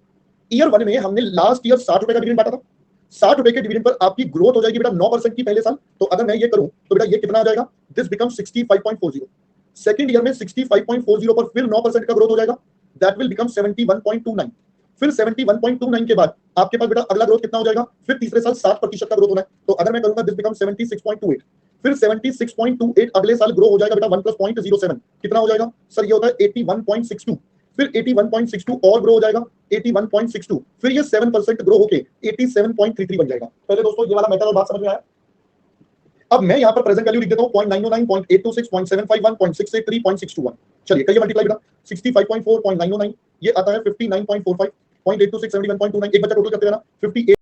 ईयर 1 में हमने लास्ट ईयर 60 रुपए का डिविडेंड बांटा था। 60 रुपए के डिविडेंड पर आपकी ग्रोथ हो जाएगी बेटा 9% की पहले साल। तो अगर मैं ये करूं तो बेटा ये कितना आ जाएगा, दिस बिकम 65.40। सेकंड ईयर में 65.40 पर फिर 9% का ग्रोथ हो जाएगा, दैट विल बिकम 71.29। फिर 71.29 के बाद आपके पास बेटा अगला ग्रोथ कितना हो जाएगा, फिर तीसरे साल 60% का ग्रोथ होना है। तो अगर मैं करूंगा दिस बिकम 76.28। फिर 76.28 अगले साल ग्रो हो जाएगा बेटा 1 + 0.07, कितना हो जाएगा सर, ये होता है 81.62। फिर 81.62 और ग्रो हो जाएगा 81.62, फिर ये 7% ग्रो होके 87.33 बन जाएगा। पहले दोस्तों ये वाला मेथड और बात समझ में आया? अब मैं यहां पर प्रेजेंट वैल्यू लिख देता हूं 0.909, 0.826, 0.751, 0.683, 0.621। चलिए करिए मल्टीप्लाई बेटा। 65.4, 0.909, ये आता है 59.45, 0.826, 71.29, एक बच्चा टोटल करते रहना 58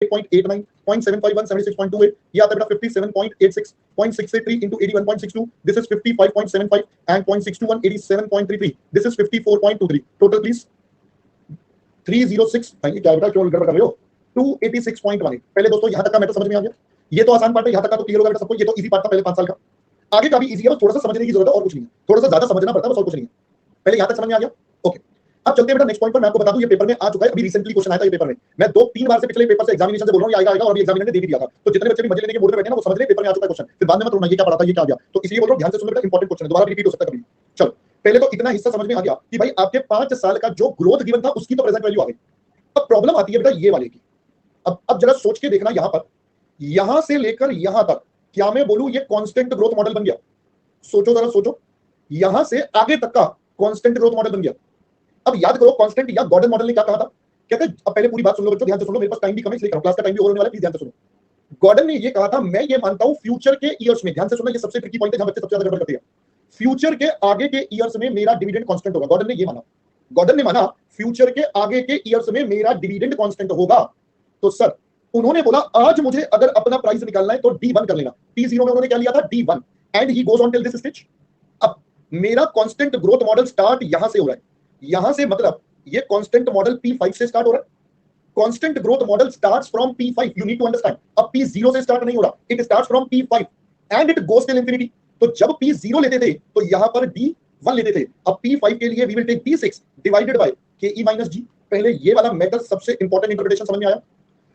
78.89, 0.751, 76.28, ये आता है बेटा 57.86, 0.683 into 81.62, this is 55.75 and 0.621, 87.33, this is 54.23. Total please 306, भाई क्या बेटा क्यों गड़बड़ कर रहे हो? 286.18. पहले दोस्तों यहां तक का मैटर समझ में आ गया? ये तो आसान पार्ट है, यहां तक का तो क्लियर होगा बेटा सबको। ये तो इजी पार्ट था पहले 5 साल का। आगे का भी इजी है, बस थोड़ा सा समझने की जरूरत है और कुछ नहीं है। थोड़ा सा ज्यादा समझना पड़ता है, बस और कुछ नहीं है। पहले यहां तक समझ में आ गया? ओके। अब चलते हैं बेटा नेक्स्ट पॉइंट पर। मैं आपको बता दूं ये पेपर में आ चुका है, अभी रिसेंटली क्वेश्चन आया था ये पेपर में। मैं 2-3 बार से पिछले पेपर से एग्जामिनेशन से बोल रहा हूं ये आएगा और अभी एग्जामिनर ने दे भी दिया था। तो जितने बच्चे भी मजे लेने के मूड में बैठे ना वो समझ ले पेपर में आ चुका है क्वेश्चन, फिर बाद में मत रोना ये क्या पढ़ा था ये क्या आ गया। तो इसलिए बोल रहा हूं ध्यान से सुनो बेटा, इंपॉर्टेंट क्वेश्चन है, दोबारा रिपीट हो सकता है कभी। चलो पहले तो इतना हिस्सा समझ में आ गया कि भाई आपके 5 साल का जो ग्रोथ गिवन था उसकी तो प्रेजेंट वैल्यू आ गई। अब प्रॉब्लम आती है बेटा ये वाले की। अब जरा सोच के देखना, यहां पर यहां से लेकर यहां तक क्या मैं बोलूं ये कांस्टेंट ग्रोथ मॉडल बन गया? सोचो जरा सोचो, यहां से आगे तक का कांस्टेंट ग्रोथ मॉडल बन गया। अब याद करो कांस्टेंट या गॉर्डन मॉडल ने क्या कहा था? कहते हैं, अब पहले पूरी बात सुन लो बच्चों, ध्यान से सुन लो, मेरे पास टाइम भी कम है इसलिए क्लास का टाइम भी ओवर होने वाला है, प्लीज ध्यान से सुनो। गॉर्डन ने ये कहा था, मैं ये मानता हूं फ्यूचर के ईयर्स में, ध्यान से सुनो ये सबसे ट्रिकी पॉइंट है जहां बच्चे सबसे ज्यादा गड़बड़ करते हैं। फ्यूचर के आगे के ईयर्स में मेरा डिविडेंड कांस्टेंट होगा। गॉर्डन ने ये माना, गॉर्डन ने माना फ्यूचर के आगे के ईयर्स में मेरा डिविडेंड कांस्टेंट होगा। तो सर उन्होंने बोला आज मुझे अगर अपना प्राइस निकालना है तो D1 कर लेना। T0 में उन्होंने क्या लिया था? D1 and he goes on till this stage. अब मेरा कांस्टेंट ग्रोथ मॉडल स्टार्ट यहां से हो रहा है, यहां से मतलब ये कांस्टेंट मॉडल P5 से स्टार्ट हो रहा है। Constant growth model starts from P5, you need to understand. अब P0 से स्टार्ट नहीं हो रहा, it starts from P5 and it goes till infinity. तो जब P0 लेते थे तो यहां पर D1 लेते थे। अब P5 के लिए we will take D6 divided by KE minus G। पहले ये वाला मेथड सबसे इंपॉर्टेंट इंटरप्रिटेशन समझ में आया?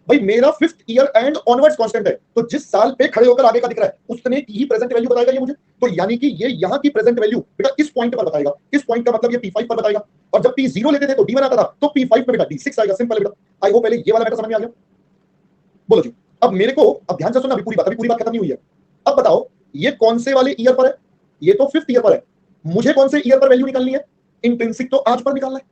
भाई मेरा 5th year and onwards constant है, तो जिस साल पे खड़े होकर आगे का दिख रहा है उसने की ही प्रेजेंट वैल्यू बताएगा ये मुझे। तो यानी कि ये यहां की प्रेजेंट वैल्यू बेटा इस पॉइंट पर बताएगा। इस पॉइंट का मतलब ये P5 पर बताएगा। और जब P0 लेते थे तो D1 आता था, तो P5 में बेटा D6 आएगा। सिंपल बेटा। आई होप पहले ये वाला मैटर समझ में आ गया। बोलो जी। अब मेरे को अब ध्यान से सुनना, अभी पूरी बात खत्म नहीं हुई है। अब बताओ ये कौन से वाले ईयर पर है? ये तो 5th ईयर पर है। मुझे कौन से ईयर पर वैल्यू निकालनी है? इंट्रिंसिक तो आज पर निकालना है,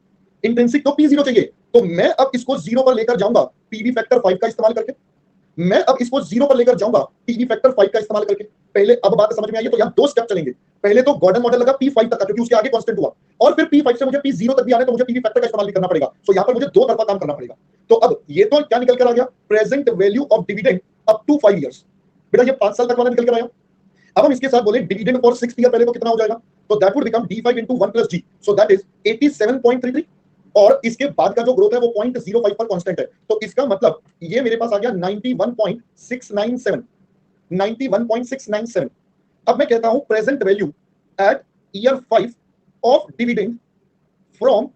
इंट्रिंसिक तो P0 चाहिए। तो मैं अब इसको 0 पर लेकर जाऊंगा पीवी फैक्टर 5 का इस्तेमाल करके। मैं अब इसको 0 पर लेकर जाऊंगा पीवी फैक्टर 5 का इस्तेमाल करके। पहले अब बात समझ में आई है? तो यहां 2 स्टेप चलेंगे। पहले तो गॉर्डन मॉडल लगा P5 तक का क्योंकि उसके आगे कांस्टेंट हुआ, और फिर P5 से मुझे P0 तक भी आना है तो मुझे पीवी फैक्टर का इस्तेमाल भी करना पड़ेगा। तो यहां पर मुझे दो तरफा काम करना पड़ेगा। तो अब ये तो क्या निकल कर आ गया? Present value of dividend up to 5 years. बेटा ये 5 साल तक वाला निकल कर आया। अब हम इसके साथ बोले डिविडेंड फॉर 6th ईयर पहले तो कितना हो जाएगा? तो that would become D5 into 1 plus G, so that is 87.33। और इसके बाद का जो ग्रोथ है वो 0.05 पर कांस्टेंट है। तो इसका मतलब ये मेरे पास आ गया 91.697, 91.697। अब मैं कहता हूं present value at year 5 of dividend from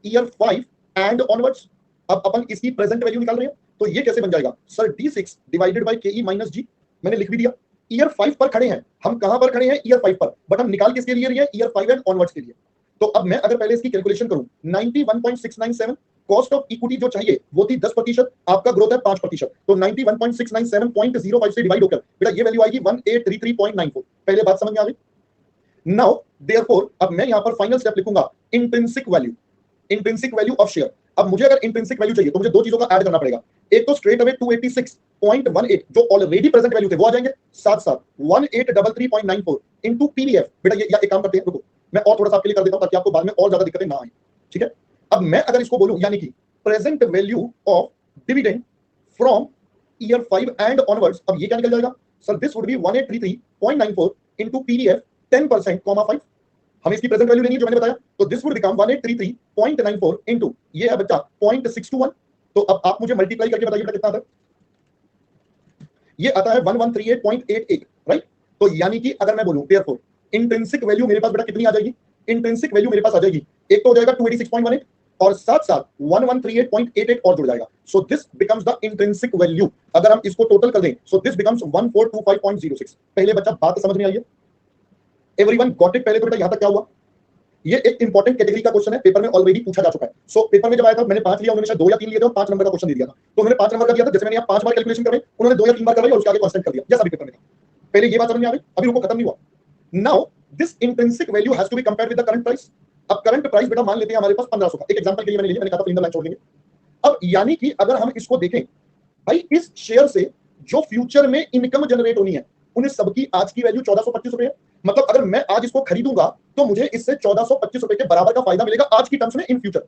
year 5 and onwards. अब अपन इसकी प्रेजेंट वैल्यू निकाल रहे हैं, तो ये कैसे बन जाएगा? Sir D6 divided by KE minus G। मैंने लिख भी दिया। ईयर 5 पर खड़े हैं हम। कहां पर खड़े हैं? ईयर 5 पर। बट हम निकाल किसके लिए रही है? ईयर 5 एंड ऑनवर्ड्स के लिए। तो अब मैं अगर पहले इसकी कैलकुलेशन करूं 91.697, कॉस्ट ऑफ इक्विटी जो चाहिए वो थी 10%, आपका ग्रोथ है 5%। तो 91.697 0.05 से डिवाइड होकर बेटा ये वैल्यू आएगी 1833.94। पहले बात समझ में आ गई? नाउ देयरफॉर अब मैं यहां पर फाइनल स्टेप लिखूंगा, intrinsic value, intrinsic value of share. अब मुझे अगर इंट्रिंसिक वैल्यू चाहिए तो मुझे दो चीजों का ऐड करना पड़ेगा। एक तो स्ट्रेट अवे 286.18 जो ऑलरेडी प्रेजेंट वैल्यू थे वो आ जाएंगे, साथ साथ 1833.94 इनटू पीवीएफ। बेटा ये या एक काम करते हैं, रुको मैं और थोड़ा सा आपके लिए कर देता हूं ताकि आपको बाद में और ज्यादा दिक्कतें ना आए। ठीक है, अब मैं अगर इसको बोलूं यानी कि present value of dividend from year 5 and onwards, अब ये क्या निकल जाएगा? Sir this would be 1833.94 into PVF 10%, 5। हमें इसकी प्रेजेंट वैल्यू लेनी है जो मैंने बताया। तो दिस वुड बिकम 1833.94 इनटू ये है बच्चा 0.621। तो अब आप मुझे मल्टीप्लाई करके बताइए कितना आता है? ये आता है 1138.88, राइट? तो यानी कि अगर मैं बोलूं देयरफॉर इंट्रिंसिक वैल्यू मेरे पास बेटा कितनी आ जाएगी? इंट्रिंसिक वैल्यू मेरे पास आ जाएगी, एक तो हो जाएगा 286.18 और साथ साथ 1138.88 और जुड़ जाएगा। So this becomes the intrinsic value. अगर हम इसको टोटल कर दें सो दिस बिकम्स 1425.06। पहले बच्चा बात समझ में आई है? Everyone got it? पहले तो बेटा यहां तक क्या हुआ? ये एक इंपॉर्टेंट कैटेगरी का क्वेश्चन है, पेपर में ऑलरेडी पूछा जा चुका है। सो पेपर में जब आया था मैंने 5 लिया, उन्होंने शायद 2 या 3 लिए थे और 5 नंबर का क्वेश्चन दे दिया था। तो उन्होंने 5 नंबर का दिया था, जैसे मैंने यहाँ 5 बार कैलकुलेशन करवाई, उन्होंने 2 या 3 बार करवाई और उसके आगे कांस्टेंट कर दिया, जैसा भी पेपर में था। पहले ये बात समझ में आ गई? अभी रुको खत्म नहीं हुआ। Now this intrinsic value has to be compared with the current price. अब करंट प्राइस बेटा मान लेते हैं हमारे पास 1500 का, एक एग्जांपल के लिए मैंने लिया, मैंने कहा था फिर इन द लाइन छोड़ देंगे। अब यानी कि अगर हम इसको देखें भाई, इस शेयर से जो फ्यूचर में इनकम जनरेट होनी है उन्हें सबकी आज की वैल्यू 1425 रुपए है। मतलब अगर मैं आज इसको खरीदूंगा तो मुझे इससे 1425 रुपए के बराबर का फायदा मिलेगा आज की टर्म्स में इन फ्यूचर।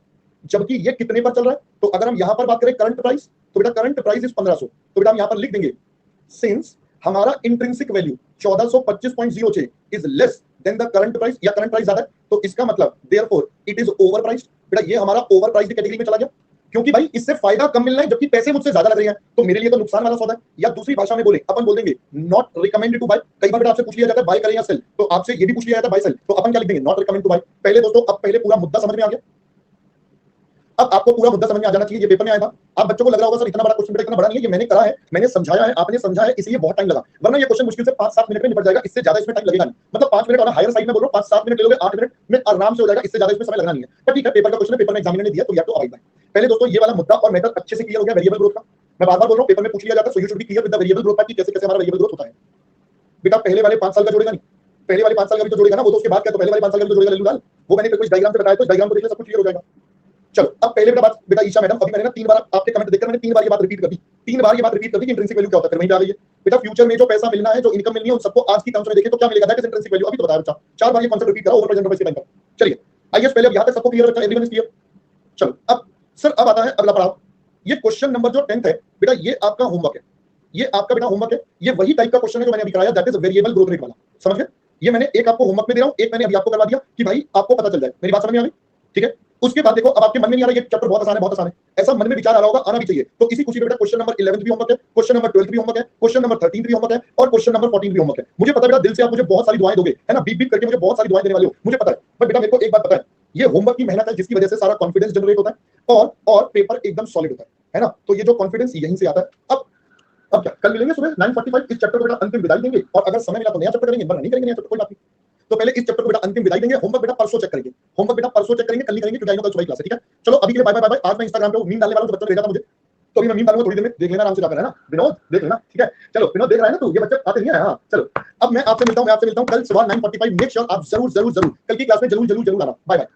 जबकि ये कितने पर चल रहा है? तो अगर हम यहां पर बात करें करंट प्राइस, तो बेटा करंट प्राइस इज 1500, तो बेटा हम यहां पर लिख देंगे सिंस हमारा intrinsic value 1425.06 is less than the current price, या करंट प्राइस ज्यादा है, तो इसका मतलब therefore it is over priced. बेटा ये हमारा ओवर प्राइस्ड कैटेगरी में चला गया, क्योंकि भाई इससे फायदा कम मिल रहा है जबकि पैसे मुझसे ज्यादा लग रहे हैं, तो मेरे लिए तो नुकसान वाला सौदा है। या दूसरी भाषा में बोले अपन बोल देंगे नॉट रिकमेंडेड टू बाय। कई बार बेटा आपसे पूछ लिया जाता है बाय करें या सेल, तो आपसे ये भी पूछ लिया जाता है बाय सेल, तो अपन क्या लिख देंगे नॉट रिकमेंडेड टू बाय। पहले दोस्तों अब पहले पूरा मुद्दा समझ में आ गया, अब आपको पूरा मुद्दा समझ में आ जाना चाहिए। ये पेपर में आया था, आप बच्चों को लग रहा होगा सर इतना बड़ा क्वेश्चन, बेटा इतना बड़ा नहीं है, ये मैंने करा है, मैंने समझाया है, आपने समझा है, इसलिए बहुत टाइम लगा, वरना ये क्वेश्चन मुश्किल से 5-7 मिनट में निपट जाएगा, इससे ज्यादा इसमें टाइम लगेगा नहीं। मतलब 5 मिनट और हायर साइड में बोल रहा हूं, 5-7 मिनट ले लोगे, 8 मिनट में आराम से हो जाएगा, इससे ज्यादा इसमें समय लगना नहीं है। पर ठीक है, पेपर का क्वेश्चन है, पेपर में एग्जामिनर ने दिया तो या तो अवॉइड बाय। पहले दोस्तों ये वाला मुद्दा और मेथड अच्छे से क्लियर हो गया वेरिएबल ग्रोथ का। मैं बार-बार बोल रहा हूं पेपर में पूछ लिया जाता है, so you should be clear with the variable growth कि कैसे कैसे हमारा वेरिएबल ग्रोथ होता है। बेटा पहले वाले 5 साल का जोड़ेगा नहीं, पहले वाले 5 साल का भी तो जोड़ेगा ना, वो तो उसके बाद क्या, तो पहले वाले 5 साल का भी तो जोड़ेगा, लल्लू लाल, वो मैंने कुछ डायग्राम से बताया, तो डायग्राम को देख ले सब कुछ क्लियर हो जाएगा। चलो अब पहले बेटा बात, बेटा ईशा मैडम अभी मैंने ना 3 बार आपके कमेंट देखकर मैंने 3 बार ये बात रिपीट कर दी, 3 बार ये बात रिपीट कर दी कि इंट्रिंसिक वैल्यू क्या होता है, फिर वहीं पे आ गई है। बेटा फ्यूचर में जो पैसा मिलना है, जो इनकम मिलनी है, उन सबको आज की टर्म्स में देखें तो क्या मिलेगा, दैट इज इंट्रिंसिक वैल्यू। अभी तो बताया बच्चा, 4 बार ये कांसेप्ट रिपीट करा ओवर प्रेजेंट टाइम पर। चलिए आइए पहले अब यहां तक सबको क्लियर बच्चा, एवरीवन इज क्लियर। चलो अब सर अब आता है अगला पड़ाव, ये क्वेश्चन नंबर जो 10th है बेटा, ये आपका होमवर्क है, ये आपका बेटा होमवर्क है, ये वही टाइप का क्वेश्चन है जो मैंने अभी कराया, that is variable growth rate वाला, समझ गए। ये मैंने एक आपको होमवर्क में दे रहा हूं, एक मैंने अभी आपको करवा दिया कि भाई आपको पता चल जाए, मेरी बात समझ में आ गई, ठीक है। उसके बाद देखो अब आपके मन में नहीं आ रहा ये चैप्टर बहुत आसान है, बहुत आसान है, ऐसा मन में विचार आ रहा होगा, आना भी चाहिए, तो इसी खुशी में बेटा क्वेश्चन नंबर 11 भी होमवर्क है, क्वेश्चन नंबर 12 भी होमवर्क है, क्वेश्चन नंबर 13 भी होमवर्क है, और क्वेश्चन नंबर 14 भी होमवर्क है। मुझे पता है बेटा दिल से आप मुझे बहुत सारी दुआएं दोगे, है ना, बीप बीप करके मुझे बहुत सारी दुआएं देने वाले हो, मुझे पता है, पर बेटा मेरे को एक बात पता है, ये होमवर्क की मेहनत है जिसकी वजह से सारा कॉन्फिडेंस जनरेट होता है, और पेपर एकदम सॉलिड होता है ना, तो ये जो कॉन्फिडेंस यहीं से आता है। अब क्या कल मिलेंगे सुबह 9:45, इस चैप्टर को बेटा अंतिम विदाई देंगे, और अगर समय मिला तो नया चैप्टर करेंगे, वरना नहीं करेंगे नया चैप्टर, कोई बात नहीं। तो पहले इस चैप्टर को बेटा अंतिम विदाई देंगे, होमवर्क बेटा परसों चेक करेंगे, होमवर्क बेटा परसों चेक करेंगे, कल नहीं करेंगे क्योंकि आई नो कल सुबह क्लास है, ठीक है। चलो अभी के लिए बाय बाय बाय बाय। आज मैं इंस्टाग्राम पे मीम डालने वाला हूं, बच्चों ने भेजा था मुझे, तो अभी मैं मीम डालूंगा थोड़ी देर में, देख लेना आराम से जाकर, है ना विनोद, देख लेना, ठीक है। चलो विनोद देख रहा है ना, तो ये बच्चे आते नहीं है, हाँ चलो अब मैं आपसे मिलता हूं कल सुबह 9:45, मेक श्योर आप जरूर जरूर जरूर कल की क्लास में जरूर जरूर जरूर आना। Bye bye.